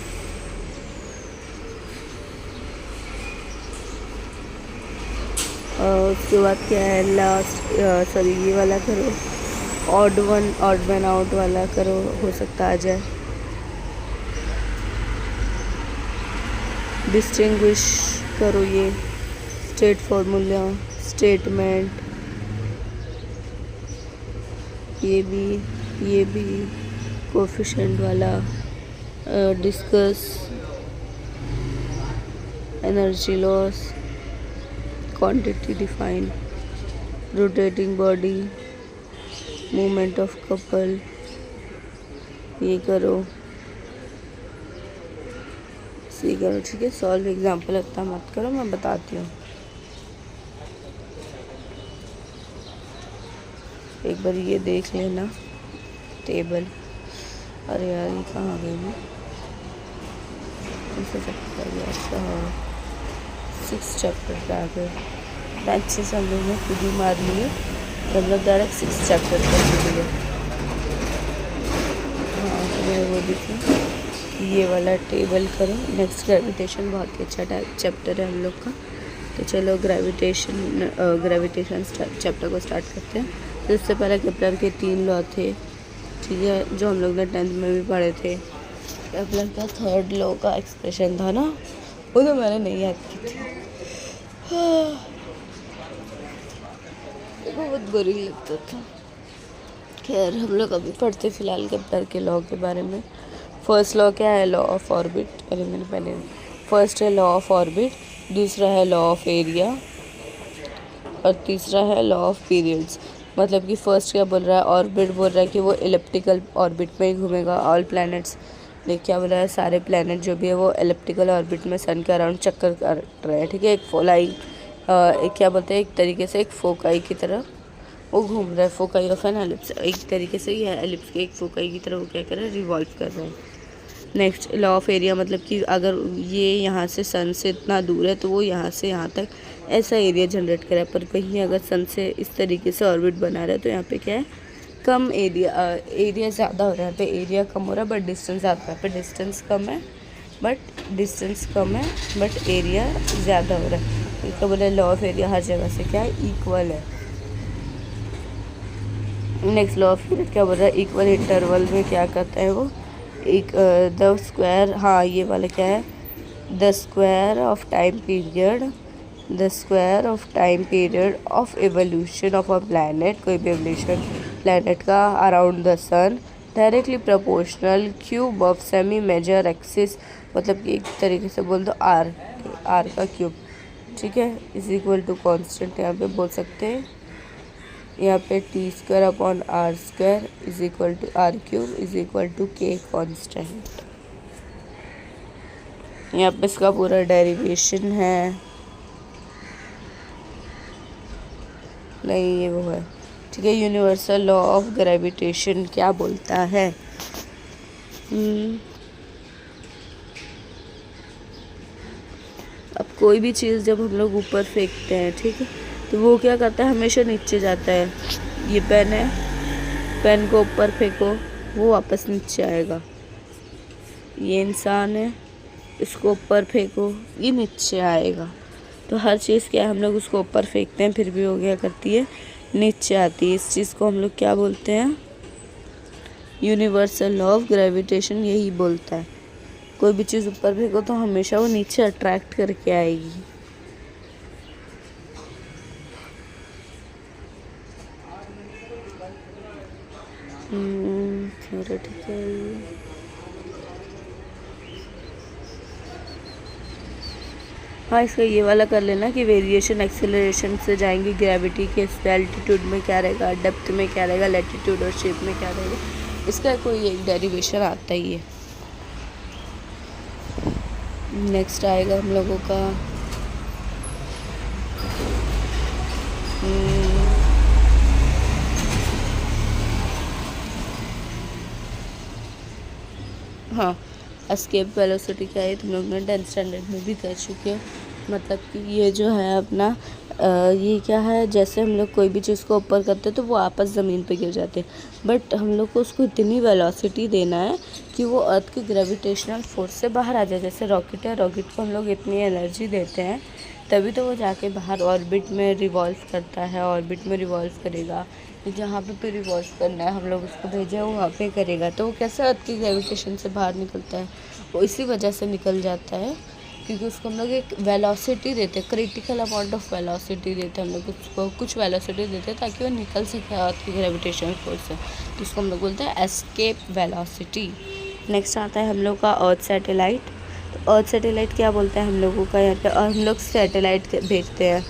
उसके बाद क्या है लास्ट, सॉरी ये वाला करो, odd one, odd man out वाला करो, हो सकता आ जाए। डिस्टिंग्विश करो, ये स्टेट फॉर्मूला, स्टेटमेंट, ये भी कोफिशिएंट वाला, discuss, energy loss, quantity define, rotating body, movement of couple, ये करो, सी करो। ठीक है, सॉल्व एग्जाम्पल इतना मत करो, मैं बताती हूँ। एक बार ये देख लेना टेबल। अरे यार ये कहाँ गई मैं, कैसे चैप्टर गया, अच्छा हाँ 6 चैप्टर पे आ गए। अच्छे से हम लोग ने खुद ही मार लिए, हम लोग डायरेक्ट 6 चैप्टर पर खुद गए। हाँ तो मैं वो देखी, ये वाला टेबल करो। नेक्स्ट ग्रेविटेशन, बहुत ही अच्छा चैप्टर है हम लोग का। तो चलो ग्रेविटेशन चैप्टर को स्टार्ट करते हैं। तो इससे पहले केपलर के 3 लॉ थे, ठीक है, जो हम लोग ने 10th में भी पढ़े थे। केपलर का थर्ड लॉ का एक्सप्रेशन था ना, वो तो मैंने नहीं याद की थी। बहुत बोरिंग लगता था। खैर हम लोग अभी पढ़ते फिलहाल केपलर के लॉ के बारे में। फर्स्ट लॉ क्या है, लॉ ऑफ ऑर्बिट। अरे मैंने पहले, फर्स्ट है लॉ ऑफ ऑर्बिट, दूसरा है लॉ ऑफ एरिया और तीसरा है लॉ ऑफ पीरियड्स। मतलब कि फर्स्ट क्या बोल रहा है, ऑर्बिट बोल रहा है कि वो इलिप्टिकल ऑर्बिट में ही घूमेगा। ऑल प्लैनेट्स ने क्या बोला है, सारे प्लैनेट जो भी है वो इलिप्टिकल ऑर्बिट में सन के अराउंड चक्कर कर रहे हैं। ठीक है, एक फोलाई, एक क्या बोलते हैं, एक तरीके से एक फोकाई की तरह वो घूम रहा है। फोकाई ऑफ एन एलिप्स, एक तरीके से ये एलिप्स के एक फोकाई की तरह वो क्या कर रहा है, रिवॉल्व कर रहा है। नेक्स्ट लॉ ऑफ एरिया, मतलब कि अगर ये यहाँ से सन से इतना दूर है तो वो यहाँ से यहाँ तक ऐसा एरिया जनरेट करे। पर कहीं अगर सन से इस तरीके से ऑर्बिट बना रहा है तो यहाँ पे क्या है, कम एरिया ज़्यादा हो रहा है। यहाँ पे एरिया कम हो रहा है बट डिस्टेंस ज़्यादा है। यहाँ पे डिस्टेंस कम है बट एरिया ज़्यादा हो रहा है। इसका बोला लॉ ऑफ एरिया हर जगह से क्या है, इक्वल है। नेक्स्ट लॉ ऑफ पीरियड क्या बोल रहा है, इक्वल इंटरवल में क्या करता है वो, एक द स्क्वायर, हाँ ये वाला क्या है, the square of time period of evolution of a planet, कोई भी एवोल्यूशन प्लैनेट का around the sun directly proportional cube of semi major axis, मतलब कि एक तरीके से बोल दो आर का क्यूब, ठीक है, इज इक्वल टू कॉन्स्टेंट यहाँ पे बोल सकते हैं। यहाँ पे T square upon R square is equal to R cube is equal to K constant. यहाँ पे इसका पूरा डेरिवेशन है, नहीं ये वो है, ठीक है। यूनिवर्सल लॉ ऑफ ग्रेविटेशन क्या बोलता है, अब कोई भी चीज़ जब हम लोग ऊपर फेंकते हैं, ठीक है, तो वो क्या करता है, हमेशा नीचे जाता है। ये पेन है, पेन को ऊपर फेंको वो वापस नीचे आएगा। ये इंसान है, इसको ऊपर फेंको ये नीचे आएगा। तो हर चीज़ क्या है, हम लोग उसको ऊपर फेंकते हैं फिर भी वो क्या करती है, नीचे आती है। इस चीज़ को हम लोग क्या बोलते हैं, यूनिवर्सल लॉ ऑफ ग्रेविटेशन यही बोलता है। कोई भी चीज़ ऊपर फेंको तो हमेशा वो नीचे अट्रैक्ट करके आएगी। थ्योरेटिकल, हाँ इसका ये वाला कर लेना कि वेरिएशन एक्सेलरेशन से जाएंगी ग्रेविटी के, एल्टीट्यूड में क्या रहेगा, डेप्थ में क्या रहेगा, लैटिट्यूड और शेप में क्या रहेगा, इसका कोई एक डेरिवेशन आता ही है। नेक्स्ट आएगा हम लोगों का हाँ एस्केप वेलोसिटी क्या है तुम लोग ने 10th स्टैंडर्ड में भी कर चुके हो। मतलब कि ये जो है अपना ये क्या है, जैसे हम लोग कोई भी चीज़ को ऊपर करते हैं तो वो आपस ज़मीन पे गिर जाते हैं, बट हम लोग को उसको इतनी वेलोसिटी देना है कि वो अर्थ की ग्रेविटेशनल फोर्स से बाहर आ जाए। जैसे रॉकेट है, रॉकेट को हम लोग इतनी एनर्जी देते हैं तभी तो वो जाके बाहर ऑर्बिट में रिवॉल्व करता है, ऑर्बिट में रिवॉल्व करेगा, जहाँ पे रिवॉल्व करना है हम लोग उसको भेजे वो वहाँ पे करेगा। तो वो कैसे अर्थ की ग्रेविटेशन से बाहर निकलता है, वो इसी वजह से निकल जाता है क्योंकि उसको हम लोग एक वेलोसिटी देते हैं, क्रिटिकल अमाउंट ऑफ वेलोसिटी देते हैं, हम लोग उसको कुछ वेलोसिटी देते हैं ताकि वो निकल सके अर्थ की ग्रेविटेशनल फोर्स से। तो उसको हम लोग बोलते हैं एस्केप वेलोसिटी। नेक्स्ट आता है हम लोग का अर्थ सैटेलाइट। तो अर्थ सैटेलाइट क्या बोलता है हम लोगों का, यहाँ पे हम लोग सैटेलाइट भेजते हैं,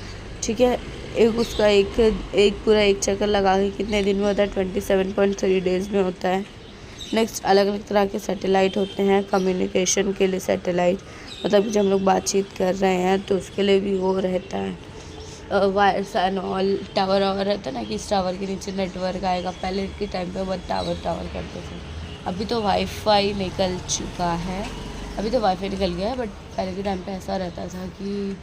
ठीक है। एक उसका एक पूरा एक चक्कर लगा के कितने दिन में होता है, 27.3 डेज़ में होता है। नेक्स्ट अलग अलग तरह के सैटेलाइट होते हैं कम्युनिकेशन के लिए। सैटेलाइट मतलब जब हम लोग बातचीत कर रहे हैं तो उसके लिए भी वो रहता है वायर्स एंड ऑल। टावर वावर रहता है ना कि इस टावर के नीचे नेटवर्क आएगा, पहले के टाइम पे बहुत टावर करते थे। अभी तो वाईफाई निकल चुका है, अभी तो वाईफाई निकल गया है, बट पहले के टाइम पे ऐसा रहता था कि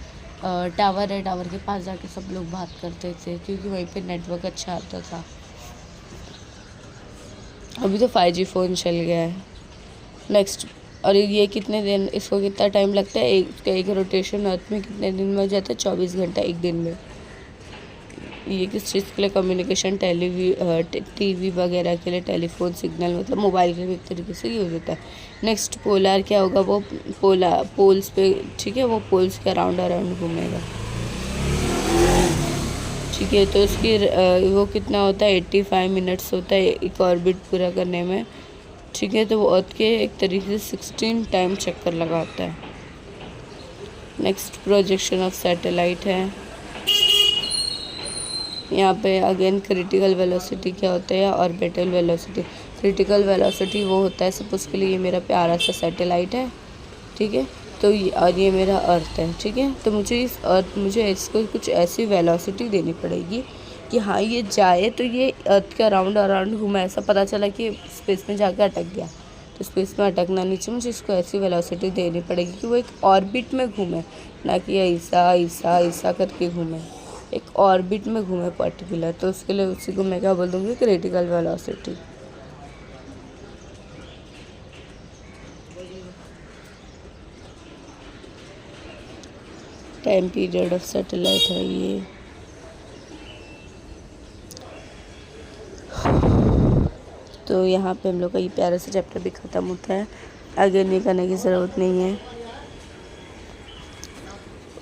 टावर है, टावर के पास जाके सब लोग बात करते थे क्योंकि वहीं पे नेटवर्क अच्छा आता था। अभी तो 5G फ़ोन चल गया है। नेक्स्ट, और ये कितने दिन, इसको कितना टाइम लगता है, एक रोटेशन अर्थ में कितने दिन में हो जाता है, 24 घंटा एक दिन में। ये किस चीज़ के लिए, कम्युनिकेशन, टीवी वगैरह के लिए, टेलीफोन सिग्नल, मतलब मोबाइल के लिए एक तरीके से यूज़ होता है। नेक्स्ट पोलर क्या होगा, वो पोल्स पे, ठीक है, वो पोल्स के अराउंड घूमेगा, ठीक है। तो उसकी वो कितना होता है, 85 मिनट्स होता है एक ऑर्बिट पूरा करने में, ठीक है। तो वो अर्थ के एक तरीके से 16 टाइम चक्कर लगाता है। नेक्स्ट प्रोजेक्शन ऑफ सैटेलाइट है। यहाँ पे अगेन क्रिटिकल वेलोसिटी क्या होता है या ऑर्बिटल वेलोसिटी। क्रिटिकल वेलोसिटी वो होता है, सपोज के लिए ये मेरा प्यारा सा सैटेलाइट है, ठीक है, तो ये मेरा अर्थ है, ठीक है। तो मुझे इसको कुछ ऐसी वेलोसिटी देनी पड़ेगी कि हाँ ये जाए तो ये अर्थ के अराउंड घूमे, ऐसा पता चला कि स्पेस में जाकर अटक गया, तो स्पेस में अटकना नहीं चाहिए, मुझे इसको ऐसी वेलोसिटी देनी पड़ेगी कि वो एक ऑर्बिट में घूमे, ना कि ऐसा करके घूमे, एक ऑर्बिट में घूमे पर्टिकुलर। तो उसके लिए उसी को मैं क्या बोल दूँगी, critical velocity. Time period of satellite है ये। तो यहाँ पे हम लोग का ये प्यारा सा चैप्टर भी ख़त्म होता है, आगे नहीं करने की ज़रूरत नहीं है।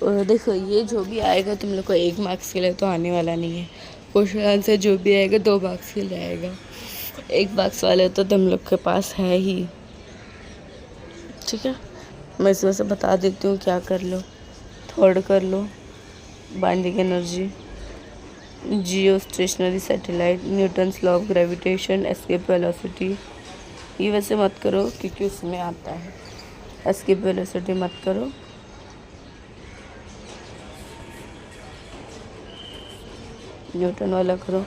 और देखो ये जो भी आएगा तुम लोग को 1 मार्क्स के लिए तो आने वाला नहीं है, क्वेश्चन आंसर जो भी आएगा 2 मार्क्स के लिए आएगा, 1 मार्क्स वाले तो तुम लोग के पास है ही, ठीक है। मैं इसमें से बता देती हूँ, क्या कर लो, थर्ड कर लो, binding energy, geostationary satellite, Newton's law of gravitation, escape velocity. ये वैसे मत करो क्योंकि उसमें आता है, एस्केप वेलोसिटी मत करो। न्यूटन वाला करो।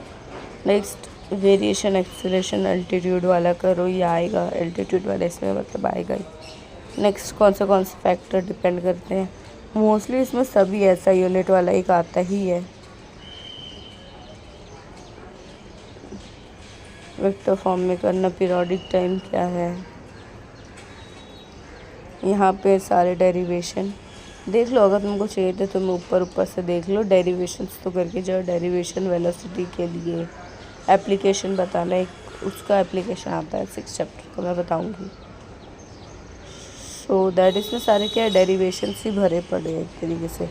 नेक्स्ट वेरिएशन एक्सेलरेशन एल्टीट्यूड वाला करो, ये आएगा, एल्टीट्यूड वाला इसमें मतलब आएगा ही। नेक्स्ट कौन से फैक्टर डिपेंड करते हैं, मोस्टली इसमें सभी ऐसा यूनिट वाला एक आता ही है। वेक्टर फॉर्म में करना, पीरियोडिक टाइम क्या है, यहाँ पे सारे डेरिवेशन देख लो, अगर तुमको चाहिए तो तुम ऊपर से देख लो, डेरिवेशंस तो करके जाओ। डेरिवेशन वेलोसिटी के लिए एप्लीकेशन बताना, एक उसका एप्लीकेशन आता है 6 चैप्टर का, मैं बताऊँगी। सो दैट इसमें सारे क्या डेरिवेशन ही भरे पड़े हैं एक तरीके से,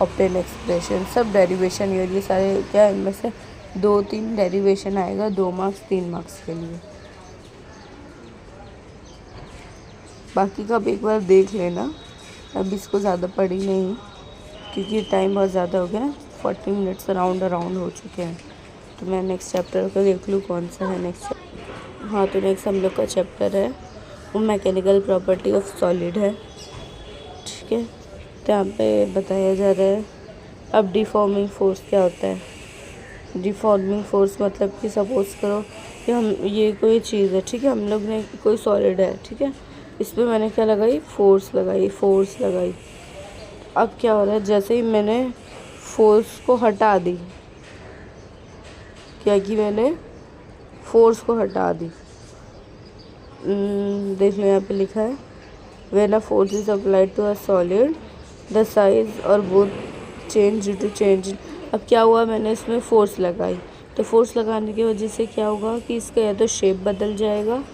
ऑप्टेन एक्सप्रेशन सब डेरिवेशन, ये सारे क्या, इनमें से 2-3 डेरिवेशन आएगा, 2 मार्क्स 3 मार्क्स के लिए। बाकी का भी एक बार देख लेना, अब इसको ज़्यादा पढ़ी नहीं क्योंकि टाइम बहुत ज़्यादा हो गया ना, 40 मिनट्स अराउंड हो चुके हैं। तो मैं नेक्स्ट चैप्टर का देख लूँ कौन सा है नेक्स्ट। हाँ, तो नेक्स्ट हम लोग का चैप्टर है वो मैकेनिकल प्रॉपर्टी ऑफ सॉलिड है, ठीक है। तो यहाँ पे बताया जा रहा है अब डिफॉर्मिंग फोर्स क्या होता है। डिफॉर्मिंग फोर्स मतलब कि सपोज करो कि हम ये कोई चीज़ है, ठीक है, हम लोग ने कोई सॉलिड है, ठीक है, इस पर मैंने क्या लगाई, फोर्स लगाई, फोर्स लगाई। अब क्या हो रहा है, जैसे ही मैंने फोर्स को हटा दी, क्या कि मैंने फोर्स को हटा दी, देख लो यहाँ पे लिखा है when a force is applied to a solid the size और both change due to change. अब क्या हुआ, मैंने इसमें फोर्स लगाई, तो फोर्स लगाने की वजह से क्या होगा कि इसका या तो शेप बदल जाएगा,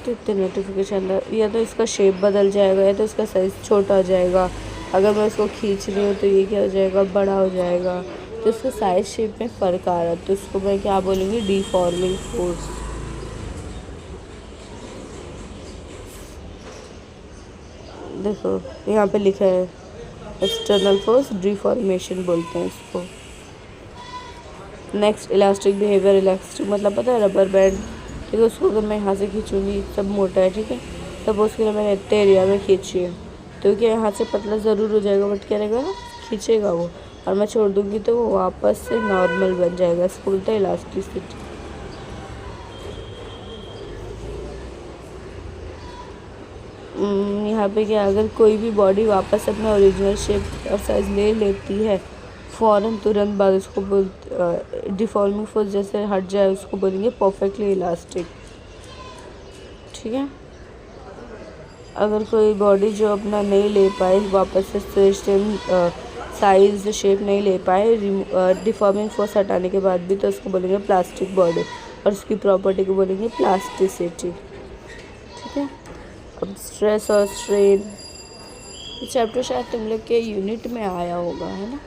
तो इतने नोटिफिकेशन, या तो इसका शेप बदल जाएगा या तो इसका साइज़ छोटा हो जाएगा। अगर मैं इसको खींच रही हूँ तो ये क्या हो जाएगा, बड़ा हो जाएगा। तो इसका साइज शेप में फ़र्क आ रहा है, तो इसको मैं क्या बोलूँगी, डिफॉर्मिंग फोर्स। देखो यहाँ पे लिखा है एक्सटर्नल फोर्स, डिफॉर्मेशन बोलते हैं इसको। Next elastic behaviour. इलास्टिक मतलब पता है, रबर बैंड, ठीक है। उसको अगर मैं यहाँ से खींचूँगी, सब मोटा है, ठीक है, तब उसके लिए मैंने इतने एरिया में खींची है, तो क्या यहाँ से पतला ज़रूर हो जाएगा, बट क्या रहेगा, खींचेगा वो, और मैं छोड़ दूँगी तो वो वापस से नॉर्मल बन जाएगा। इसको बोलते हैं इलास्टिसिटी। यहाँ पे क्या, अगर कोई भी बॉडी वापस अपना ओरिजिनल शेप और साइज ले लेती है, फ़ौरन तुरंत बाद उसको डिफॉर्मिंग फोर्स जैसे हट जाए, उसको बोलेंगे परफेक्टली इलास्टिक, ठीक है। अगर कोई बॉडी जो अपना नहीं ले पाए वापस से सेम साइज शेप नहीं ले पाए डिफॉर्मिंग फोर्स हटाने के बाद भी, तो उसको बोलेंगे प्लास्टिक बॉडी, और उसकी प्रॉपर्टी को बोलेंगे प्लास्टिसिटी, ठीक है। अब स्ट्रेस और स्ट्रेन, ये चैप्टर शायद तुम लोग के यूनिट में आया होगा, है ना।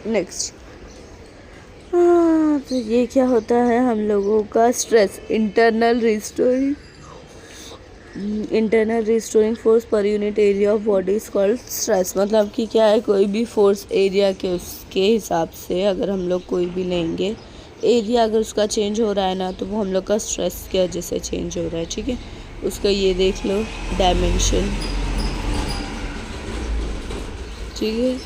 नेक्स्ट, तो ये क्या होता है हम लोगों का stress, internal restoring. Internal restoring force per unit area of body is called stress. मतलब कि क्या है, कोई भी फोर्स एरिया के उसके हिसाब से अगर हम लोग कोई भी लेंगे, एरिया अगर उसका चेंज हो रहा है ना, तो वो हम लोग का स्ट्रेस की वजह से चेंज हो रहा है, ठीक है। उसका ये देख लो डायमेंशन, ठीक है।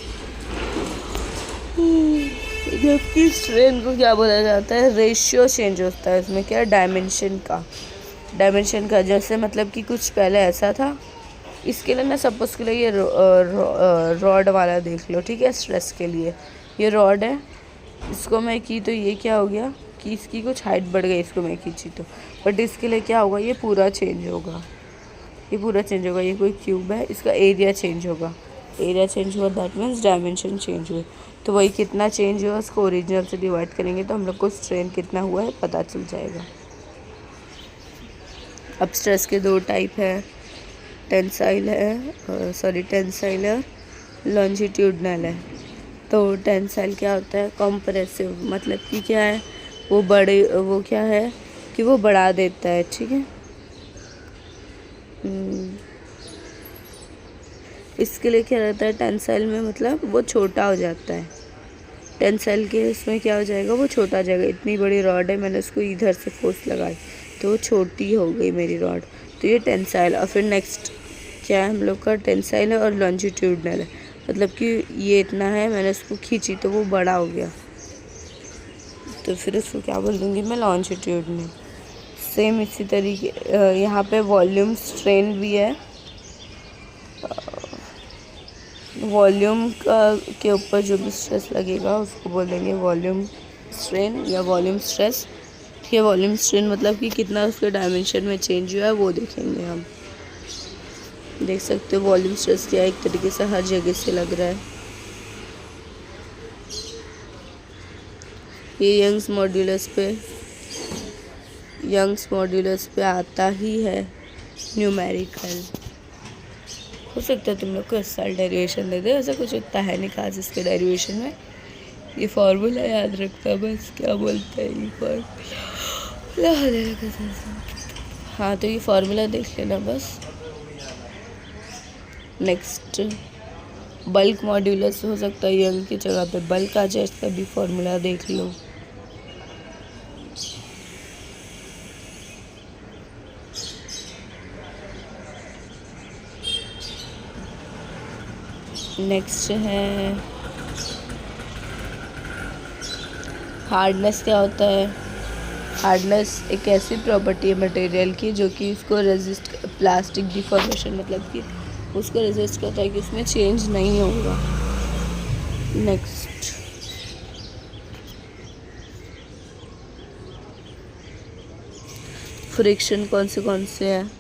जबकि स्ट्रेन को क्या बोला जाता है, रेशियो चेंज होता है उसमें, क्या डायमेंशन का जैसे मतलब कि कुछ पहले ऐसा था, इसके लिए ना सपोज के लिए ये रॉड वाला देख लो, ठीक है। स्ट्रेस के लिए ये रॉड है, इसको मैं की तो ये क्या हो गया कि इसकी कुछ हाइट बढ़ गई, इसको मैं खींची तो, बट इसके लिए क्या होगा, ये पूरा चेंज होगा, ये कोई क्यूब है, इसका एरिया चेंज होगा, दैट मीन्स डायमेंशन चेंज हुए। तो वही कितना चेंज हुआ उसको ओरिजिनल से डिवाइड करेंगे तो हम लोग को स्ट्रेन कितना हुआ है पता चल जाएगा। अब स्ट्रेस के दो टाइप है, टेंसाइल है, लॉन्जिट्यूडनल है। तो टेंसाइल क्या होता है, कॉम्प्रेसिव, मतलब कि क्या है, वो क्या है कि वो बढ़ा देता है, ठीक है। इसके लिए क्या रहता है, टेंसाइल में मतलब वो छोटा हो जाता है, टेंसाइल के इसमें क्या हो जाएगा, वो छोटा हो जाएगा। इतनी बड़ी रॉड है, मैंने उसको इधर से फोर्स लगाई तो वो छोटी हो गई मेरी रॉड, तो ये टेंसाइल। और फिर नेक्स्ट क्या है हम लोग का, टेंसाइल है और लॉन्जिट्यूडनल है, मतलब कि ये इतना है, मैंने उसको खींची तो वो बड़ा हो गया, तो फिर उसको क्या बोल दूँगी मैं, लॉन्जिट्यूडनल। सेम इसी तरीके यहाँ पे वॉल्यूम स्ट्रेन भी है, वॉल्यूम के ऊपर जो भी स्ट्रेस लगेगा उसको बोलेंगे वॉल्यूम स्ट्रेन या वॉल्यूम स्ट्रेस, ठीक है। वॉल्यूम स्ट्रेन मतलब कि कितना उसके डायमेंशन में चेंज हुआ है वो देखेंगे हम। देख सकते हो वॉल्यूम स्ट्रेस क्या एक तरीके से हर जगह से लग रहा है। ये यंग्स मॉड्यूलस पे आता ही है न्यूमेरिकल। हो सकता है तुम लोग को इस साल डेरिवेशन दे दे, वैसे कुछ उतना है नहीं खास इसके डेरिवेशन में। ये फार्मूला याद रखता बस, क्या बोलता है ये फार्मूला, हाँ तो ये फार्मूला देख लेना बस। नेक्स्ट बल्क मॉड्यूलस, हो सकता है यंग की जगह पे बल्क आ जाए, इसका भी फार्मूला देख लो। नेक्स्ट है हार्डनेस, क्या होता है, हार्डनेस एक ऐसी प्रॉपर्टी है मटेरियल की जो कि उसको रेजिस्ट, प्लास्टिक डिफॉर्मेशन मतलब कि उसको रेजिस्ट करता है कि उसमें चेंज नहीं होगा। नेक्स्ट फ्रिक्शन कौन से हैं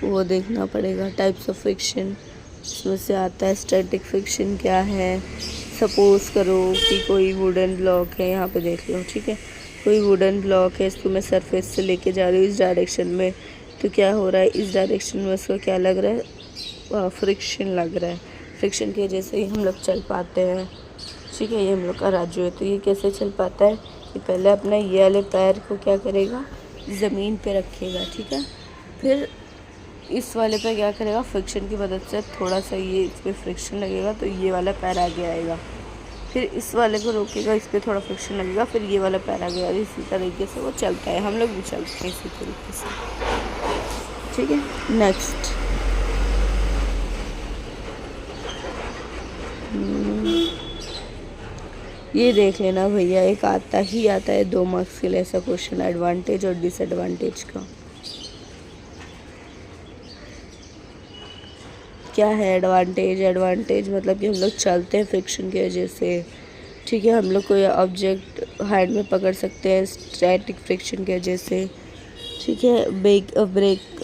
वो देखना पड़ेगा। टाइप्स ऑफ फ्रिक्शन इसमें से आता है स्टैटिक फ्रिक्शन क्या है। सपोज करो कि कोई वुडन ब्लॉक है, यहाँ पे देख लो, ठीक है, कोई वुडन ब्लॉक है, इसको मैं सरफेस से लेके जा रही हूँ इस डायरेक्शन में, तो क्या हो रहा है, इस डायरेक्शन में उसको क्या लग रहा है, फ्रिक्शन लग रहा है। फ्रिक्शन की वजह से ही हम लोग चल पाते हैं, ठीक है। ये हम लोग का राजू है, तो ये कैसे चल पाता है कि पहले अपना ये वाले पैर को क्या करेगा, ज़मीन पे रखेगा, ठीक है, फिर इस वाले पे क्या करेगा, फ्रिक्शन की मदद से थोड़ा सा ये इस पर फ्रिक्शन लगेगा तो ये वाला पैर आगे आएगा, फिर इस वाले को रोकेगा, इस पर थोड़ा फ्रिक्शन लगेगा, फिर ये वाला पैर आगे आएगा। इसी तरीके से वो चलता है, हम लोग भी चलते हैं इसी तरीके से, ठीक है। नेक्स्ट ये देख लेना भैया, एक आता है 2 मार्क्स के लिए ऐसा क्वेश्चन, एडवांटेज और डिसएडवांटेज का। क्या है एडवांटेज मतलब कि हम लोग चलते हैं फ्रिक्शन की वजह से, ठीक है। हम लोग कोई ऑब्जेक्ट हैंड में पकड़ सकते हैं स्टैटिक फ्रिक्शन की वजह से, ठीक है। ब्रेक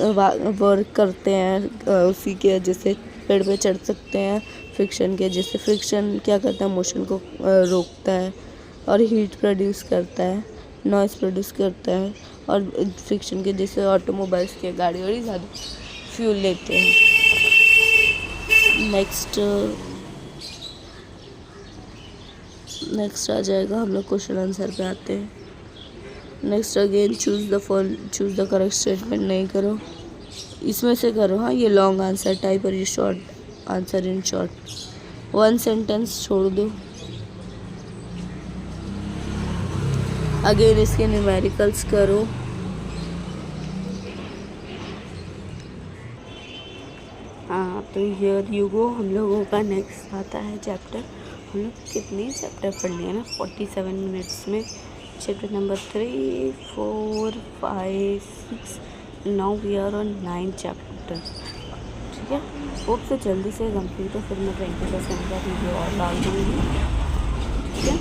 वर्क करते हैं उसी की वजह से, पेड़ पे चढ़ सकते हैं फ्रिक्शन की वजह से। फ्रिक्शन क्या करता है, मोशन को रोकता है और हीट प्रोड्यूस करता है, नॉइस प्रोड्यूस करता है, और फ्रिक्शन की वजह से ऑटोमोबाइल्स के गाड़ी और ज़्यादा फ्यूल लेते हैं। नेक्स्ट आ जाएगा, हम लोग क्वेश्चन आंसर पे आते हैं। Next again choose the correct statement नहीं करो, इसमें से करो, हाँ, ये लॉन्ग आंसर टाइप और ये short answer in short. 1 sentence छोड़ दो। अगेन इसके न्यूमेरिकल्स करो। हाँ, तो हियर यू गो, हम लोगों का नेक्स्ट आता है चैप्टर। हम लोग कितने चैप्टर पढ़ लिए ना 47 मिनट्स में, chapter number 3, 4, 5, 6, now we are on 9 chapter, ठीक है। होप से जल्दी से कंप्लीट हो, फिर मैं 20% का वीडियो और डाल दूँगी, ठीक है।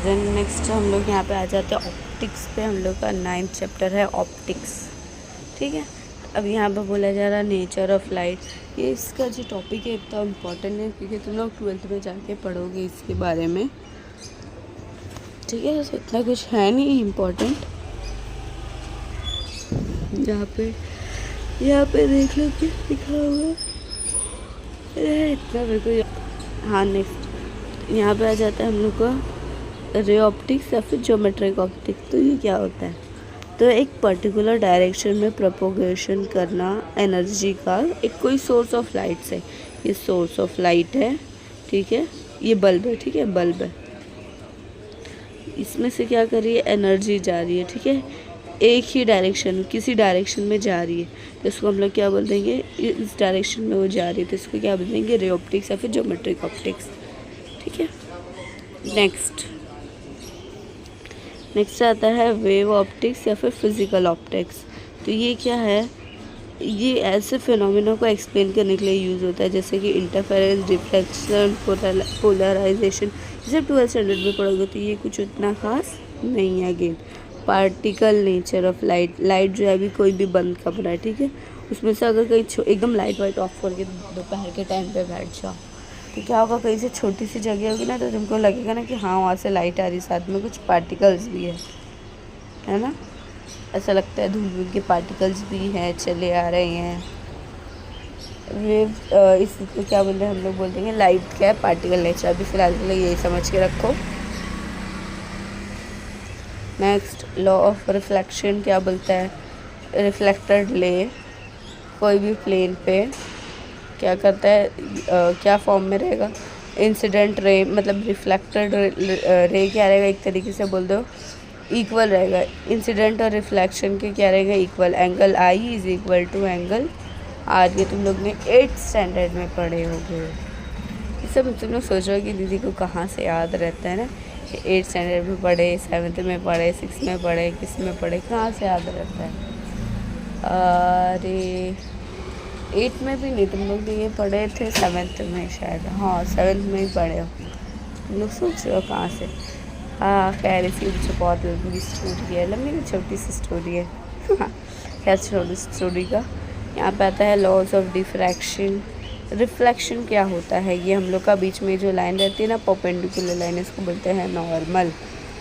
देन नेक्स्ट हम लोग यहाँ पे आ जाते हैं ऑप्टिक्स पे। हम लोग का 9th चैप्टर है ऑप्टिक्स, ठीक है। अब यहाँ पर बोला जा रहा है नेचर ऑफ लाइट। ये इसका जो टॉपिक है इतना इम्पोर्टेंट है क्योंकि तुम लोग 12th में जाके पढ़ोगे इसके बारे में, ठीक है। तो इतना कुछ है नहीं इम्पोर्टेंट। यहाँ पे देख लो क्या लिखा हुआ है, इतना मेरे को। हाँ, नेक्स्ट यहाँ पे आ जाता है हम लोग का रे ऑप्टिक्स या फिर ज्योमेट्रिक ऑप्टिक्स। तो ये क्या होता है, तो एक पर्टिकुलर डायरेक्शन में प्रोपोगेशन करना एनर्जी का एक कोई सोर्स ऑफ लाइट से। ये सोर्स ऑफ लाइट है, ठीक है, ये बल्ब है, ठीक है, बल्ब है, इसमें से क्या कर रही है, एनर्जी जा रही है, ठीक है, एक ही डायरेक्शन, किसी डायरेक्शन में जा रही है, तो इसको हम लोग क्या बोल देंगे, इस डायरेक्शन में वो जा रही है, तो इसको क्या बोल देंगे, रे ऑप्टिक्स या फिर ज्योमेट्रिक ऑप्टिक्स, ठीक है। नेक्स्ट आता है वेव ऑप्टिक्स या फिर फिज़िकल ऑप्टिक्स। तो ये क्या है, ये ऐसे फिनोमिना को एक्सप्लेन करने के लिए यूज़ होता है जैसे कि इंटरफेरेंस, रिफ्लेक्शन, पोलराइजेशन। जैसे 12th स्टैंडर्ड में पढ़ोगे तो ये कुछ उतना खास नहीं है। Again particle nature of light जो है अभी कोई भी बंद कमरा है, ठीक है, उसमें से अगर कहीं एकदम लाइट वाइट ऑफ करके दोपहर के टाइम पे बैठ जाओ तो क्या होगा, कहीं से छोटी सी जगह होगी ना तो तुमको लगेगा ना कि हाँ वहाँ से लाइट आ रही, साथ में कुछ पार्टिकल्स भी है ना, ऐसा लगता है धूल के पार्टिकल्स भी हैं चले आ रहे हैं। वेव इसको क्या बोल रहे हैं हम लोग, बोल देंगे लाइट क्या है, पार्टिकल नेचर। अभी फिलहाल के लिए यही समझ के रखो। नेक्स्ट लॉ ऑफ रिफ्लेक्शन क्या बोलता है, रिफ्लेक्टेड रे कोई भी प्लेन पे क्या करता है, क्या फॉर्म में रहेगा, इंसिडेंट रे, मतलब रिफ्लेक्टेड रे क्या रहेगा, एक तरीके से बोल दो इक्वल रहेगा। इंसिडेंट और रिफ्लेक्शन के क्या रहेगा, equal. Angle I is equal to angle R. ये तुम लोग ने 8th स्टैंडर्ड में पढ़े होंगे। ये सब तुम लोग सोच रहे हो कि दीदी को कहाँ से याद रहता है ना, 8 स्टैंडर्ड में पढ़े, 7th में पढ़े, 6 में पढ़े, किस में पढ़े, कहाँ से याद रहता है। अरे 8 में भी नहीं, तुम लोग भी ये पढ़े थे 7th में शायद, हाँ 7th में ही पढ़े हो तुम लोग, सोच रहे हो कहाँ से। हाँ खैर, इसकी पीछे बहुत लंबी स्टोरी है, लंबी छोटी सी स्टोरी है। क्या छोटी स्टोरी का, यहाँ पे आता है लॉज ऑफ डिफ्रैक्शन। रिफ्लेक्शन क्या होता है, ये हम लोग का बीच में जो लाइन रहती है ना, परपेंडिकुलर लाइन, इसको बोलते हैं नॉर्मल।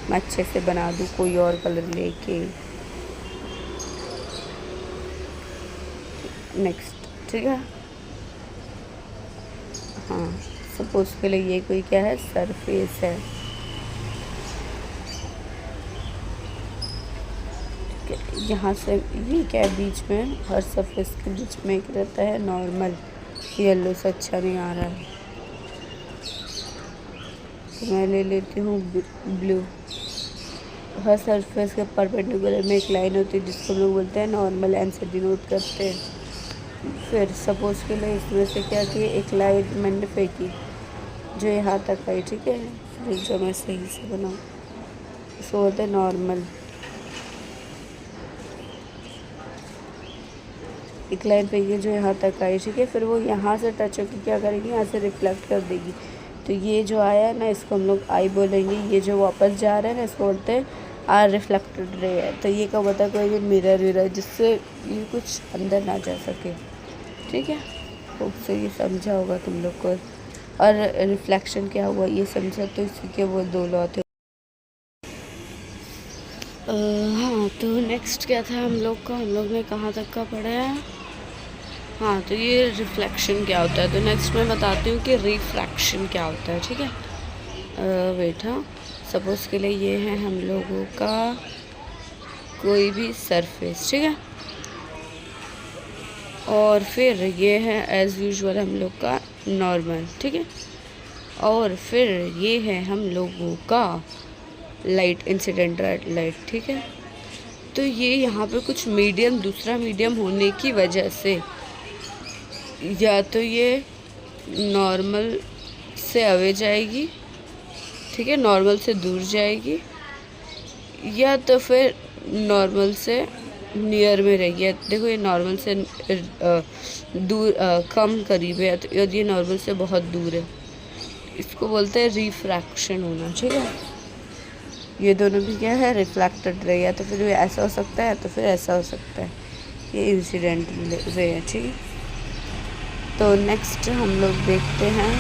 मैं अच्छे से बना दूँ कोई और कलर लेके। नेक्स्ट, ठीक है। हाँ, सपोज के लिए ये कोई क्या है, सरफेस है, यहाँ से ये क्या है, बीच में हर सरफेस के बीच में एक रहता है नॉर्मल। येलो से अच्छा नहीं आ रहा है, तो मैं ले लेती हूँ ब्लू। हर सरफेस के परपेंडिकुलर में एक लाइन होती है जिसको हम लोग बोलते हैं नॉर्मल, लाइन से डिनोट करते हैं। फिर सपोज के लिए इसमें से क्या कि एक लाइन मैंने फेंकी जो यहाँ तक आई, ठीक है, फिर जो मैं सही से बनाऊँ इसको बोलते हैं नॉर्मल। एक लाइन पे ये जो यहाँ तक आई, ठीक है, फिर वो यहाँ से टच होकर क्या करेगी, यहाँ से रिफ्लेक्ट कर देगी। तो ये जो आया है ना, इसको हम लोग आई बोलेंगे। ये जो वापस जा रहा है ना, इसको बोलते हैं आर रिफ्लेक्टेड रे है। तो ये कब होता है, कोई मिरर विरर जिससे ये कुछ अंदर ना जा सके, ठीक है। खूब से ये समझा होगा तुम लोग को। और रिफ्लेक्शन क्या हुआ ये समझा, तो इसी के वो दो लॉ थे। हाँ, तो नेक्स्ट क्या था हम लोग का, हम लोग ने कहाँ तक का पढ़ा है। हाँ, तो ये रिफ्लेक्शन क्या होता है, तो नेक्स्ट मैं बताती हूँ कि रिफ्रैक्शन क्या होता है, ठीक है। वेट, हाँ, सपोज़ के लिए ये है हम लोगों का कोई भी सरफेस, ठीक है, और फिर ये है एज़ यूजुअल हम लोग का नॉर्मल, ठीक है, और फिर ये है हम लोगों का लाइट, इंसिडेंट लाइट, ठीक है। तो ये यहाँ पे कुछ मीडियम, दूसरा मीडियम होने की वजह से या तो ये नॉर्मल से अवे जाएगी, ठीक है, नॉर्मल से दूर जाएगी, या तो फिर नॉर्मल से नियर में रहेगी। देखो ये नॉर्मल से दूर, कम करीब है, तो यदि ये नॉर्मल से बहुत दूर है, इसको बोलते हैं रिफ्रैक्शन होना, ठीक है। ये दोनों भी क्या है, रिफ्लेक्टेड रे, या तो फिर ऐसा हो सकता है तो फिर ऐसा हो सकता है। ये इंसिडेंट रे है, ठीक है। तो नेक्स्ट हम लोग देखते हैं,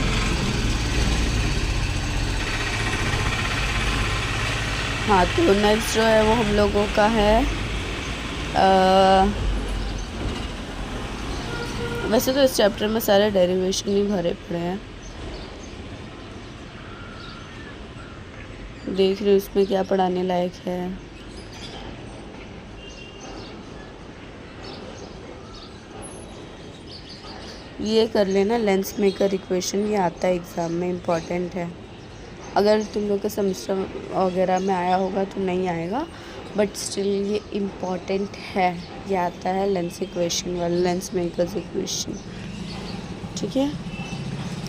हाँ, तो नेक्स्ट जो है वो हम लोगों का है, वैसे तो इस चैप्टर में सारे डेरिवेशन ही भरे पड़े हैं। देख रहे हो इसमें क्या पढ़ाने लायक है। ये कर लेना, लेंस मेकर इक्वेशन, ये आता है एग्ज़ाम में, इम्पॉर्टेंट है। अगर तुम लोग के सेमेस्टर वगैरह में आया होगा तो नहीं आएगा, बट स्टिल ये इम्पॉर्टेंट है। ये आता है लेंस इक्वेशन वाला, लेंस मेकर्स इक्वेशन, ठीक है।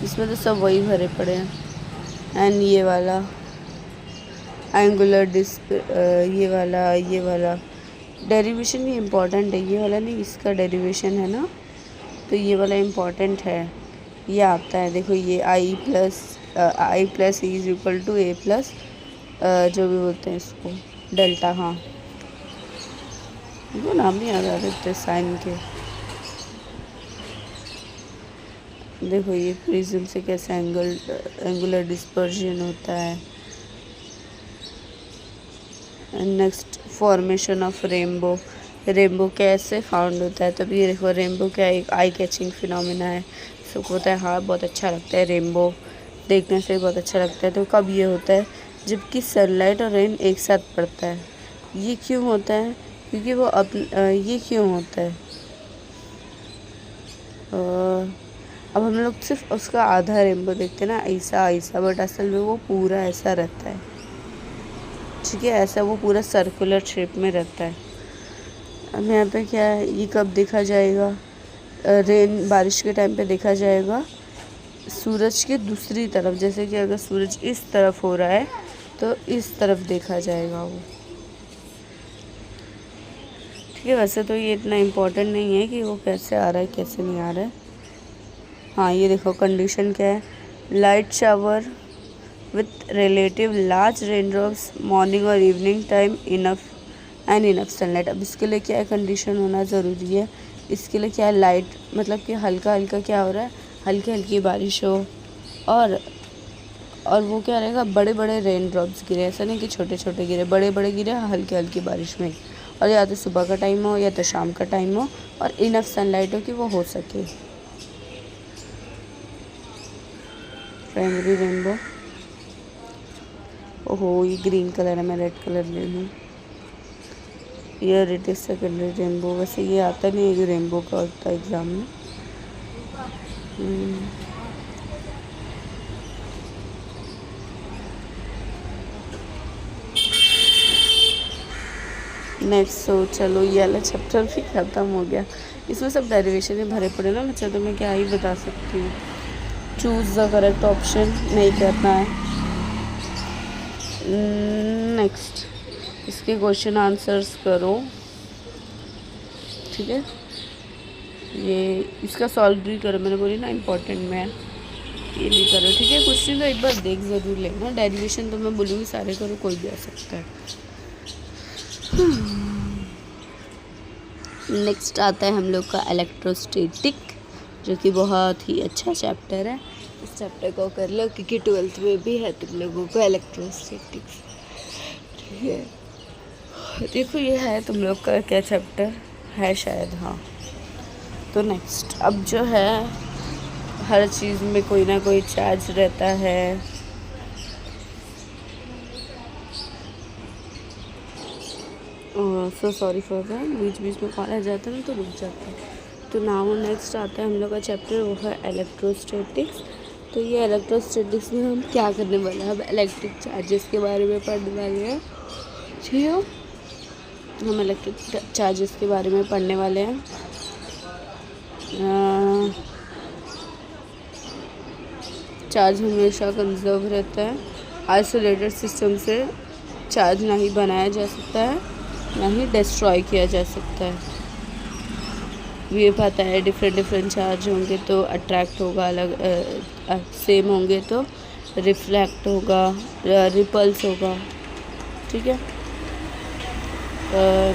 इसमें तो सब वही भरे पड़े हैं। एंड ये वाला एंगुलर ये वाला डेरिवेशन भी इम्पॉर्टेंट है। ये वाला नहीं, इसका डेरिवेशन है ना, तो ये वाला इम्पॉर्टेंट है। ये आता है, देखो ये I plus E is equal to A plus जो भी बोलते हैं इसको डेल्टा। हाँ, वो नाम नहीं याद आ रहे साइन के। देखो ये प्रिज्म से कैसे एंगुलर डिस्पर्जन होता है। Next, formation of rainbow. Rainbow कैसे फाउंड होता है, तभी देखो रेनबो क्या एक आई कैचिंग फिनोमिना है। सबको होता है, हाँ बहुत अच्छा लगता है रेनबो देखने से, बहुत अच्छा लगता है। तो कब ये होता है, जबकि सनलाइट और रेन एक साथ पड़ता है। ये क्यों होता है, क्योंकि वो ये क्यों होता है, अब हम लोग सिर्फ उसका आधा रेनबो देखते हैं ना, ऐसा, बट असल में वो पूरा ऐसा रहता है, ठीक है, ऐसा वो पूरा सर्कुलर शेप में रहता है। अब यहाँ पे क्या है, ये कब देखा जाएगा, रेन बारिश के टाइम पे देखा जाएगा सूरज के दूसरी तरफ। जैसे कि अगर सूरज इस तरफ हो रहा है तो इस तरफ देखा जाएगा वो। ठीक है, वैसे तो ये इतना इम्पोर्टेंट नहीं है कि वो कैसे आ रहा है कैसे नहीं आ रहा है। हाँ, ये देखो कंडीशन क्या है, light shower with relative large rain drops morning और इवनिंग टाइम इनफ सनलाइट। अब इसके लिए क्या है, कंडीशन होना ज़रूरी है। इसके लिए क्या है, लाइट मतलब कि हल्का हल्का क्या हो रहा है, हल्की हल्की बारिश हो, और वो क्या रहेगा, बड़े बड़े रेन ड्रॉप्स गिरे, ऐसा नहीं कि छोटे छोटे गिरे, बड़े बड़े गिरे हल्की हल्की बारिश में। और या तो सुबह का टाइम हो या तो शाम का टाइम हो, और इनफ सनलाइट हो कि वो हो सके। प्राइमरी रेनबो, ओहो ये ग्रीन कलर है, मैं रेड कलर ले लूँ। इट इज़ सेकेंडरी रेनबो, वैसे ये आता नहीं है कि रेनबो का होता है एग्ज़ाम में। नेक्स्ट, सो चलो ये वाला चैप्टर भी ख़त्म हो गया। इसमें सब डेरिवेशन ही भरे पड़े ना बच्चा, तो मैं क्या ही बता सकती हूँ। चूज़ द करेक्ट ऑप्शन नहीं करना है। नेक्स्ट, इसके क्वेश्चन आंसर्स करो। ठीक है, ये इसका सॉल्व भी करो, मैंने बोली ना इम्पोर्टेंट में ये भी करो। ठीक है, क्वेश्चन तो एक बार देख ज़रूर लेना। डेरिवेशन तो मैं बोलूँगी सारे करो, कोई भी आ सकता है। नेक्स्ट आता है हम लोग का इलेक्ट्रोस्टैटिक, जो कि बहुत ही अच्छा चैप्टर है। इस चैप्टर को कर लो क्योंकि 12th में भी है तुम लोगों को इलेक्ट्रोस्टैटिक्स। ठीक है, देखो ये है तुम लोग का क्या चैप्टर है शायद, हाँ। तो नेक्स्ट, अब जो है हर चीज़ में कोई ना कोई चार्ज रहता है। सो सॉरी फॉर दैट, बीच बीच में कॉल आ जाता है ना तो रुक जाता है। तो नाउ नेक्स्ट आता है हम लोग का चैप्टर, वो है इलेक्ट्रोस्टैटिक्स। तो ये इलेक्ट्रोस्टैटिक्स में हम क्या करने वाले हैं, हम इलेक्ट्रिक चार्जेस के बारे में पढ़ने वाले हैं। ठीक है, हम इलेक्ट्रिक चार्जेस के बारे में पढ़ने वाले हैं। चार्ज हमेशा कंजर्व रहता है। आइसोलेटेड सिस्टम से चार्ज ना ही बनाया जा सकता है ना ही डिस्ट्रॉय किया जा सकता है। ये पता है डिफरेंट चार्ज होंगे तो अट्रैक्ट होगा, अलग सेम होंगे तो रिफ्लेक्ट होगा, रिपल्स होगा। ठीक है,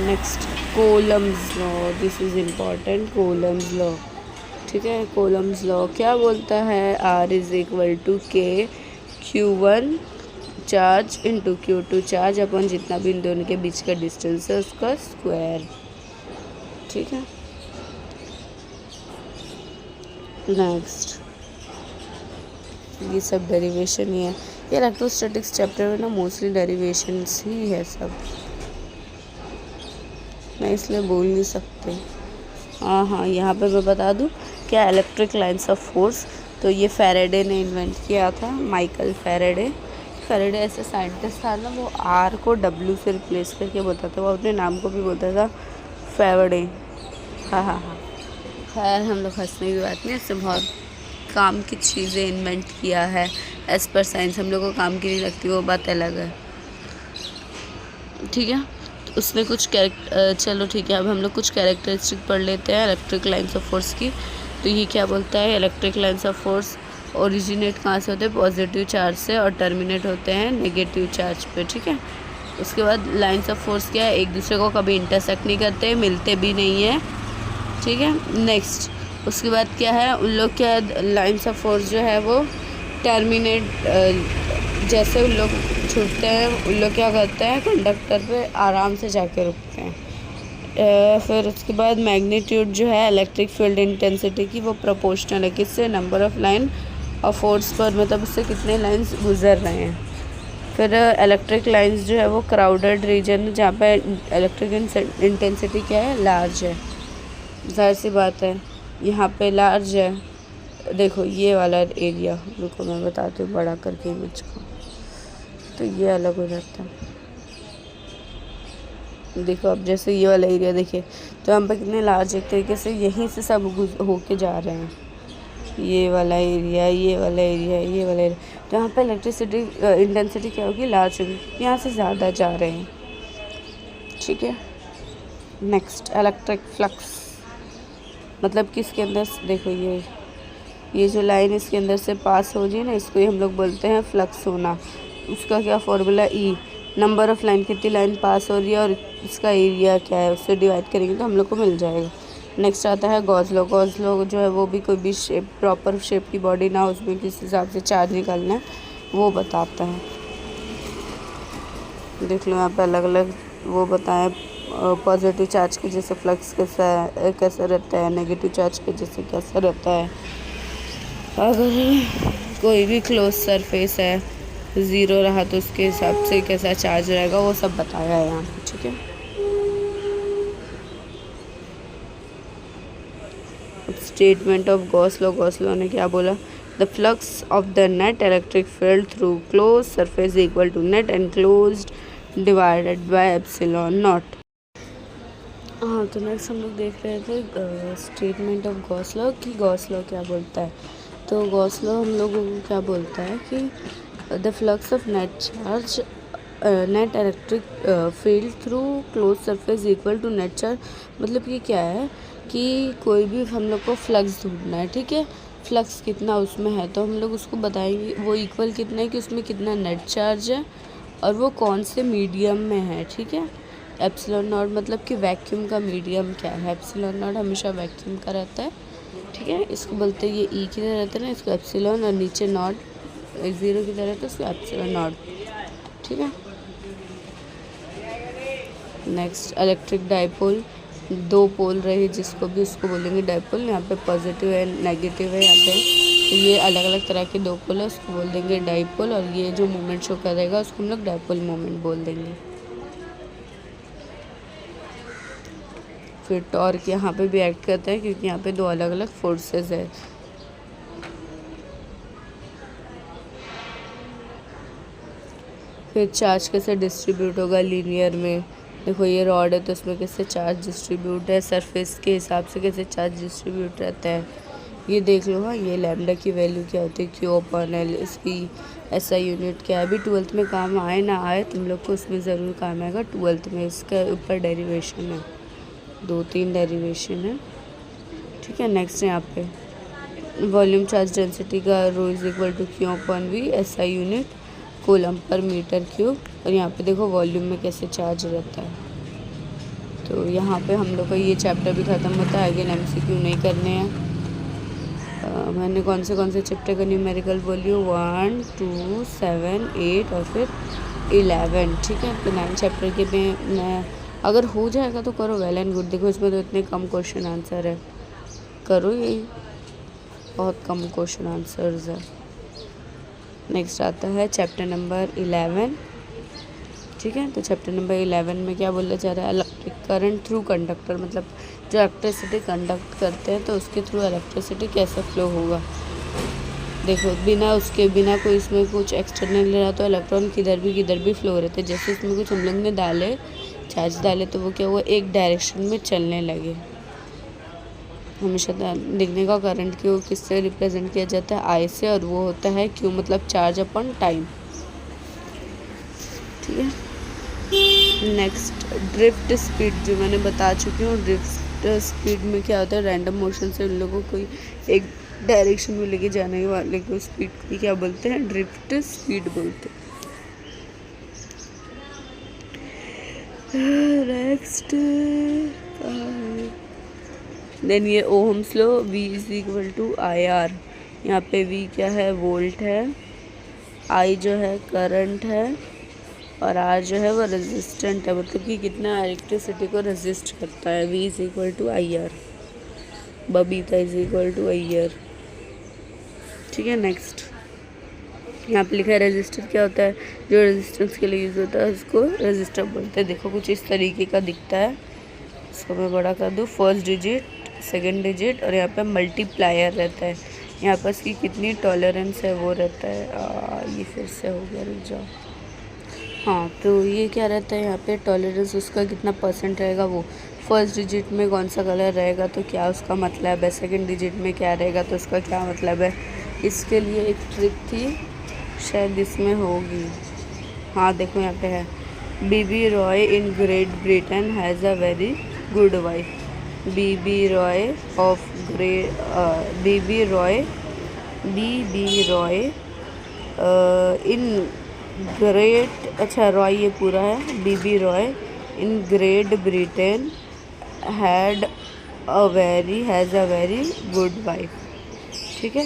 next Coulomb's law, this is important, Coulomb's law. ठीक है, कूलम्स लॉ क्या बोलता है, R = K Q1 charge into Q2 charge अपन जितना भी इन दोनों के बीच का डिस्टेंस है उसका स्क्वायर। ठीक है, नेक्स्ट ये सब डेरिवेशन ही है। ये इलेक्ट्रोस्टैटिक्स चैप्टर में ना मोस्टली डेरिवेशंस ही है सब, मैं इसलिए बोल नहीं सकते। हाँ, यहाँ पे मैं बता दूँ क्या, इलेक्ट्रिक लाइन्स ऑफ फोर्स, तो ये फैराडे ने इन्वेंट किया था, माइकल फैराडे ऐसे साइंटिस्ट था ना, वो R को W से रिप्लेस करके बोलता था, वो अपने नाम को भी बोलता था फैराडे। हाँ, खैर हम लोग हंसने की बात नहीं, इससे बहुत काम की चीज़ें इन्वेंट किया है। एज पर साइंस हम लोग को काम की नहीं लगती, वो बात अलग है। ठीक है, तो उसने कुछ चलो ठीक है, अब हम लोग कुछ कैरेक्टरिस्टिक पढ़ लेते हैं इलेक्ट्रिक लाइन्स ऑफ फोर्स की। तो ये क्या बोलता है, electric lines of force originate कहाँ से होते हैं, पॉजिटिव चार्ज से, और टर्मिनेट होते हैं नेगेटिव चार्ज पे। ठीक है, उसके बाद लाइन्स ऑफ फोर्स क्या है, एक दूसरे को कभी इंटरसेक्ट नहीं करते, मिलते भी नहीं है। ठीक है, नेक्स्ट उसके बाद क्या है, उन लोग क्या लाइन्स ऑफ फोर्स जो है वो टर्मिनेट, जैसे उन लोग छूटते हैं उन लोग क्या करते हैं, कंडक्टर पे आराम से जाके रुकते हैं। फिर उसके बाद मैग्नीट्यूड जो है इलेक्ट्रिक फील्ड इंटेंसिटी की, वो प्रोपोर्शनल है किससे, नंबर ऑफ लाइन और फोर्स पर, मतलब उससे कितने लाइन्स गुजर रहे हैं। फिर इलेक्ट्रिक लाइन्स जो है वो क्राउडेड रीजन, जहाँ पे इलेक्ट्रिक इंटेंसिटी क्या है, लार्ज है, जाहिर सी बात है यहाँ पे लार्ज है। देखो ये वाला एरिया, रुको मैं बताती हूँ बड़ा करके इमेज को, तो ये अलग हो जाता है। देखो अब जैसे ये वाला एरिया देखिए, तो हम पे कितने लार्ज एक तरीके से यहीं से सब होके जा रहे हैं। ये वाला एरिया, ये वाला एरिया, ये वाला एरिया। तो यहाँ पे इलेक्ट्रिसिटी इंटेंसिटी क्या होगी, लार्ज होगी, क्योंकि यहाँ से ज़्यादा जा रहे हैं। ठीक है, नेक्स्ट इलेक्ट्रिक फ्लक्स, मतलब किसके अंदर, देखो ये जो लाइन इसके अंदर से पास हो रही है ना, इसको ही हम लोग बोलते हैं फ्लक्स होना। उसका क्या formula, E, number of line, कितनी लाइन पास हो रही है और इसका एरिया क्या है, उससे डिवाइड करेंगे तो हम लोग को मिल जाएगा। नेक्स्ट आता है गॉस लॉ। गॉस लॉ जो है वो भी कोई भी शेप, प्रॉपर शेप की बॉडी ना, उसमें किस हिसाब से चार्ज निकालना है वो बताता है। देख लो यहाँ पे अलग अलग वो बताएं, पॉजिटिव चार्ज के जैसे फ्लक्स कैसा रहता है, नेगेटिव चार्ज के जैसे कैसा रहता है। अगर कोई भी क्लोज सरफेस है, ज़ीरो रहा तो उसके हिसाब से कैसा चार्ज रहेगा, वो सब बताया है यहाँ पे। ठीक है, statement of Gauss law. Gauss law ने क्या बोला, the flux of the net electric field through close surface equal to net enclosed divided by epsilon naught. हाँ, तो नेक्स्ट हम लोग देख रहे थे स्टेटमेंट ऑफ गॉस लॉ कि गॉस लॉ क्या बोलता है। तो गॉस लॉ हम लोगों को क्या बोलता है कि the flux of net charge, net electric field through close surface equal to net charge. मतलब कि क्या है कि कोई भी हम लोग को फ्लक्स ढूंढना है। ठीक है, फ्लक्स कितना उसमें है तो हम लोग उसको बताएंगे वो इक्वल कितना है कि उसमें कितना नेट चार्ज है और वो कौन से मीडियम में है। ठीक है, एप्सिलॉन नॉट मतलब कि वैक्यूम का मीडियम क्या है, एप्सिलॉन नॉट हमेशा वैक्यूम का रहता है। ठीक है, इसको बोलते हैं, ये ई की तरह रहता है ना, इसको एप्सिलॉन, और नीचे नॉट ज़ीरो की तरह रहता है, इसको एप्सिलॉन नॉट। ठीक है, नेक्स्ट इलेक्ट्रिक डाइपोल, दो पोल रहे जिसको भी उसको बोलेंगे डाइपोल। यहाँ पे पॉजिटिव है, नेगेटिव है, यहाँ पे तो ये अलग अलग तरह के दो पोल है, उसको बोल देंगे डाइपोल। और ये जो मोमेंट शो करेगा उसको हम लोग डाइपोल मोमेंट बोल देंगे। फिर टॉर्क यहाँ पे भी एक्ट करता है क्योंकि यहाँ पे दो अलग अलग फोर्सेस है। फिर चार्ज कैसे डिस्ट्रीब्यूट होगा लीनियर में, देखो ये रॉड है तो उसमें कैसे चार्ज डिस्ट्रीब्यूट है, सरफेस के हिसाब से कैसे चार्ज डिस्ट्रीब्यूट रहता है ये देख लो। हाँ, ये लैम्डा की वैल्यू क्या होती है, Q/L, इसकी SI यूनिट क्या है। अभी 12th में काम आए ना आए, तुम लोग को उसमें ज़रूर काम आएगा 12th में। इसके ऊपर डेरिवेशन है, 2-3 डेरिवेशन है। ठीक है, नेक्स्ट यहाँ पे वॉल्यूम चार्ज डेंसिटी का rho is equal to Q/V, SI unit coulomb per metre cube. और यहाँ पे देखो वॉल्यूम में कैसे चार्ज रहता है। तो यहाँ पे हम लोग का ये चैप्टर भी ख़त्म होता है। आगे MCQ नहीं करने हैं। मैंने कौन से चैप्टर का न्यूमेरिकल बोली हूँ, 1, 2, 7, 8 और फिर 11। ठीक है, तो 9 चैप्टर के में मैं अगर हो जाएगा तो करो, वेल एंड गुड। देखो इसमें तो इतने कम क्वेश्चन आंसर है, करो यही, बहुत कम क्वेश्चन आंसर्स है। नेक्स्ट आता है चैप्टर नंबर 11। ठीक है, तो चैप्टर नंबर 11 में क्या बोला जा रहा है, इलेक्ट्रिक करंट थ्रू कंडक्टर, मतलब जो इलेक्ट्रिसिटी कंडक्ट करते हैं तो उसके थ्रू इलेक्ट्रिसिटी कैसे फ्लो होगा। देखो बिना कोई इसमें कुछ एक्सटर्नल रहा तो इलेक्ट्रॉन किधर भी फ्लो रहते हैं। जैसे इसमें कुछ हम लोग ने चार्ज डाले तो वो क्या हुआ, एक डायरेक्शन में चलने लगे। हमेशा दिखने का करंट क्यू किससे रिप्रेजेंट किया जाता है, आई से, और वो होता है क्यू मतलब चार्ज अपॉन टाइम। ठीक है, नेक्स्ट ड्रिफ्ट स्पीड, जो मैंने बता चुकी हूँ। ड्रिफ्ट स्पीड में क्या होता है, रैंडम मोशन से उन लोगों को एक डायरेक्शन में लेके जाने वाले को स्पीड की क्या बोलते हैं, ड्रिफ्ट स्पीड बोलते हैं। नेक्स्ट देन ये Ohm's law, V is equal to IR। यहाँ पे V क्या है, वोल्ट है, I जो है करंट है, और R जो है वो रेजिस्टेंट है, मतलब कि कितना इलेक्ट्रिसिटी को रेजिस्ट करता है। V is equal to IR, Babita is equal to IR। ठीक है, नेक्स्ट यहाँ पे लिखा है रेजिस्टर क्या होता है, जो रेजिस्टेंस के लिए यूज़ होता है उसको रेजिस्टर बोलते हैं। देखो कुछ इस तरीके का दिखता है, इसको मैं बड़ा कर दूँ, फर्स्ट डिजिट, सेकंड डिजिट, और यहाँ पे मल्टीप्लायर रहता है। यहाँ पर इसकी कितनी टॉलरेंस है वो रहता है। ये फिर से हो गया, रुक जाओ। हाँ, तो ये क्या रहता है यहाँ पे टॉलरेंस, उसका कितना % रहेगा वो फर्स्ट डिजिट में कौन सा कलर रहेगा तो क्या उसका मतलब है, सेकंड डिजिट में क्या रहेगा तो उसका क्या मतलब है। इसके लिए एक ट्रिक थी, शायद इसमें होगी। हाँ देखो यहाँ पे है, BB Roy in Great Britain has a very good wife. BB Roy of BB Roy in great, अच्छा रॉय ये पूरा है, BB Roy in Great Britain has a very good wife. ठीक है,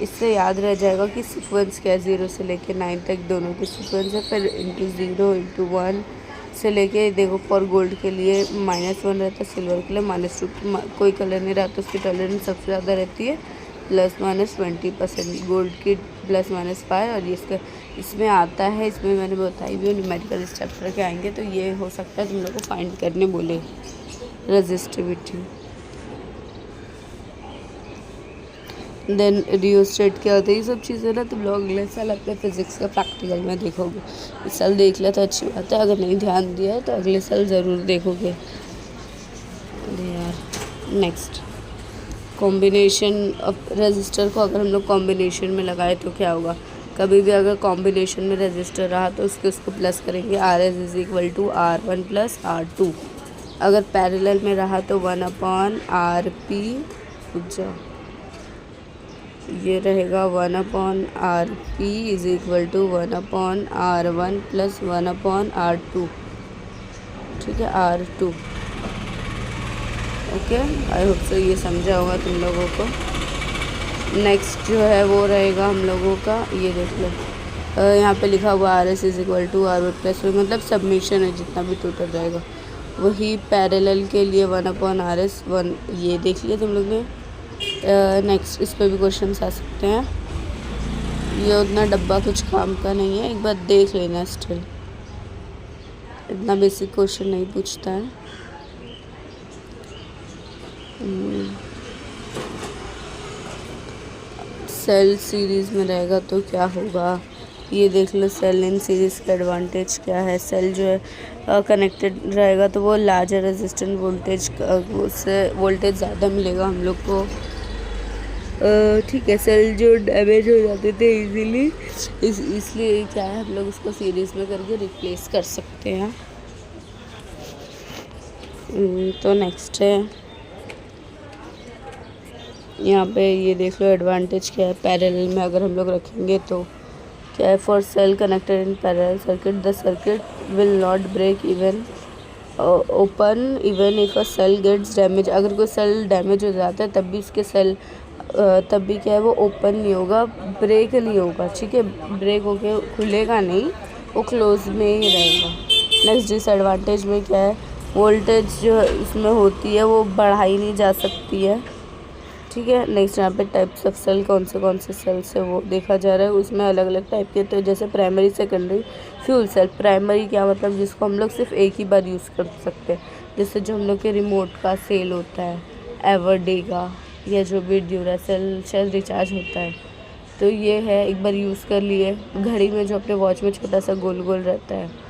इससे याद रह जाएगा कि सीक्वेंस क्या है, 0 से लेके 9 तक दोनों के सीक्वेंस है। फिर इंटू 0 इंटू 1 से लेके देखो, फॉर गोल्ड के लिए -1 रहता है, सिल्वर के लिए -2, कोई कलर नहीं रहता, उसकी टॉलरेंस सबसे ज़्यादा रहती है ±20%, गोल्ड की +-5। और ये इसका इसमें आता है, इसमें मैंने बताई भी न्यूमेरिकल इस चैप्टर के आएंगे, तो ये हो सकता है तुम लोग को फाइंड करने बोले रेजिस्टिविटी। देन रियोस्टेट क्या होता है, ये सब चीज़ें ना तुम लोग अगले साल अपने फिज़िक्स का प्रैक्टिकल में देखोगे। इस साल देख लिया तो अच्छी बात है, अगर नहीं ध्यान दिया तो अगले साल ज़रूर देखोगे। यार नेक्स्ट, कॉम्बिनेशन ऑफ रेजिस्टर को अगर हम लोग कॉम्बिनेशन में लगाए तो क्या होगा। कभी भी अगर कॉम्बिनेशन में रेजिस्टर रहा तो उसको प्लस करेंगे, RS = R1 + R2। अगर पैरेलल में रहा तो 1/RP, ये रहेगा 1/RP = 1/R1 + 1/R2। ठीक है, R2। Okay, I hope so ये समझा होगा तुम लोगों को। नेक्स्ट जो है वो रहेगा हम लोगों का, ये देख लो यहाँ पे लिखा हुआ RS = R1 + मतलब सबमिशन है जितना भी टोटल रहेगा। वही पैरेलल के लिए 1/RS 1, ये देख लिया तुम लोग ने। नेक्स्ट इस पर भी क्वेश्चन आ सकते हैं, ये उतना डब्बा कुछ काम का नहीं है, एक बार देख लेना, स्टिल इतना बेसिक क्वेश्चन नहीं पूछता है। सेल सीरीज़ में रहेगा तो क्या होगा, ये देख लो। सेल इन सीरीज़ का एडवांटेज क्या है, सेल जो है कनेक्टेड रहेगा तो वो लार्जर रेजिस्टेंस वोल्टेज, उससे वोल्टेज ज़्यादा मिलेगा हम लोग को। ठीक है, सेल जो डैमेज हो जाते थे इजीली, इसलिए क्या है हम लोग उसको सीरीज़ में करके रिप्लेस कर सकते हैं। तो नेक्स्ट है यहाँ पे, ये देख लो एडवांटेज क्या है, पैरेलल में अगर हम लोग रखेंगे तो क्या है, for cell connected in parallel circuit the circuit will not break even open even if a cell gets damage. अगर कोई सेल डैमेज हो जाता है तब भी उसके सेल तब भी क्या है वो ओपन नहीं होगा, ब्रेक नहीं होगा। ठीक है, ब्रेक होके खुलेगा नहीं, वो क्लोज में ही रहेगा। नेक्स्ट डिसएडवांटेज में क्या है, वोल्टेज जो इसमें होती है वो बढ़ाई नहीं जा सकती है। ठीक है, नेक्स्ट यहाँ पे टाइप्स ऑफ सेल कौन से सेल से वो देखा जा रहा है, उसमें अलग अलग टाइप के, तो जैसे primary secondary fuel cell. Primary क्या मतलब, जिसको हम लोग सिर्फ एक ही बार यूज़ कर सकते हैं, जैसे जो हम लोग के रिमोट का सेल होता है, एवरडे का, या जो भी ड्यूरासेल शायद रिचार्ज होता है, तो ये है एक बार यूज़ कर लिए। घड़ी में जो अपने वॉच में छोटा सा गोल गोल रहता है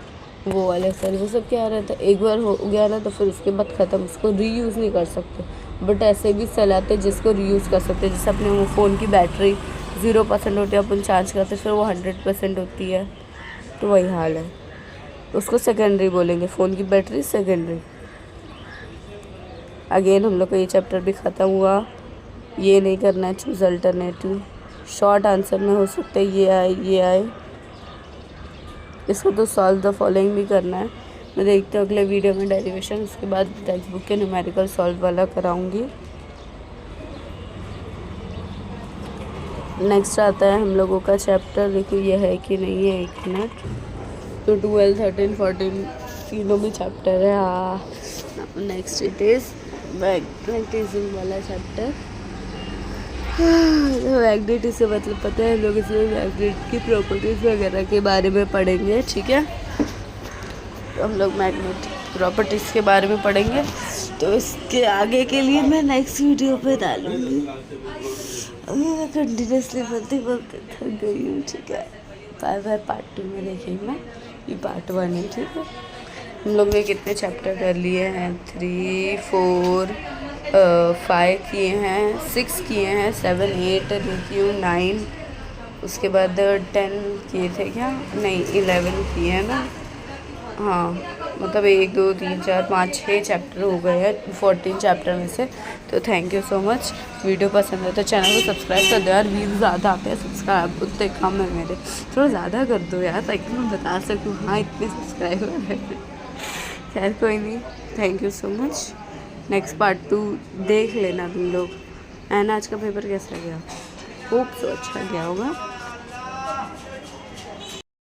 वो वाला सेल, वो सब क्या रहता है, एक बार हो गया ना तो फिर उसके बाद ख़त्म, उसको रीयूज़ नहीं कर सकते। बट ऐसे भी सेल आते हैं जिसको रीयूज़ कर सकते हैं, जैसे अपने वो फ़ोन की बैटरी 0% होती है, अपन चार्ज करते फिर वो 100% होती है, तो वही हाल है, उसको सेकेंडरी बोलेंगे, फ़ोन की बैटरी सेकेंडरी। अगेन हम लोग का ये चैप्टर भी ख़त्म हुआ। ये नहीं करना है, चूज़ अल्टरनेटिव। शॉर्ट आंसर में हो सकता है ये आए। इसको तो सॉल्व द फॉलोइंग भी करना है। मैं देखती हूँ अगले वीडियो में डेरिवेशन, उसके बाद टेक्स्ट बुक के न्यूमेरिकल सॉल्व वाला कराऊंगी। नेक्स्ट आता है हम लोगों का चैप्टर, देखिए ये है कि नहीं है, 1 मिनट। तो 12, 13, 14 तीनों भी चैप्टर है। हाँ, नेक्स्ट इट इज़ मैग्नेटिज्म वाला चैप्टर। मैग्नेट से मतलब पता है, हम लोग इसमें मैग्नेट की प्रॉपर्टीज़ वगैरह के बारे में पढ़ेंगे। ठीक है, तो हम लोग मैग्नेट प्रॉपर्टीज़ के बारे में पढ़ेंगे, तो इसके आगे के लिए मैं नेक्स्ट वीडियो पे डालूँगी। अभी मैं कंटिन्यूसली बोलते थक गई हूँ। ठीक है, बाय बाय, पार्ट 2 में देखेंगे। ये पार्ट 1 है। ठीक है, हम लोग ने कितने चैप्टर कर लिए हैं, 3 4 5 किए हैं, 6 किए हैं, 7 8 लिखी हूँ, 9, उसके बाद 10 किए थे क्या, नहीं 11 किए हैं ना। हाँ मतलब 1 2 3 4 5 6 चैप्टर हो गए हैं 14 चैप्टर में से। तो thank you so much. Video पसंद है तो चैनल को सब्सक्राइब कर दो यार, व्यूज़ ज़्यादा आते हैं, सब्सक्राइब उतने कम है मेरे, थोड़ा ज़्यादा कर दो यार ताकि मैं बता सकूँ हाँ इतने सब्सक्राइबर हैं। खैर कोई नहीं, thank you so much. Next part 2 देख लेना तुम लोग। एंड आज का पेपर कैसा गया? होप सो अच्छा गया होगा।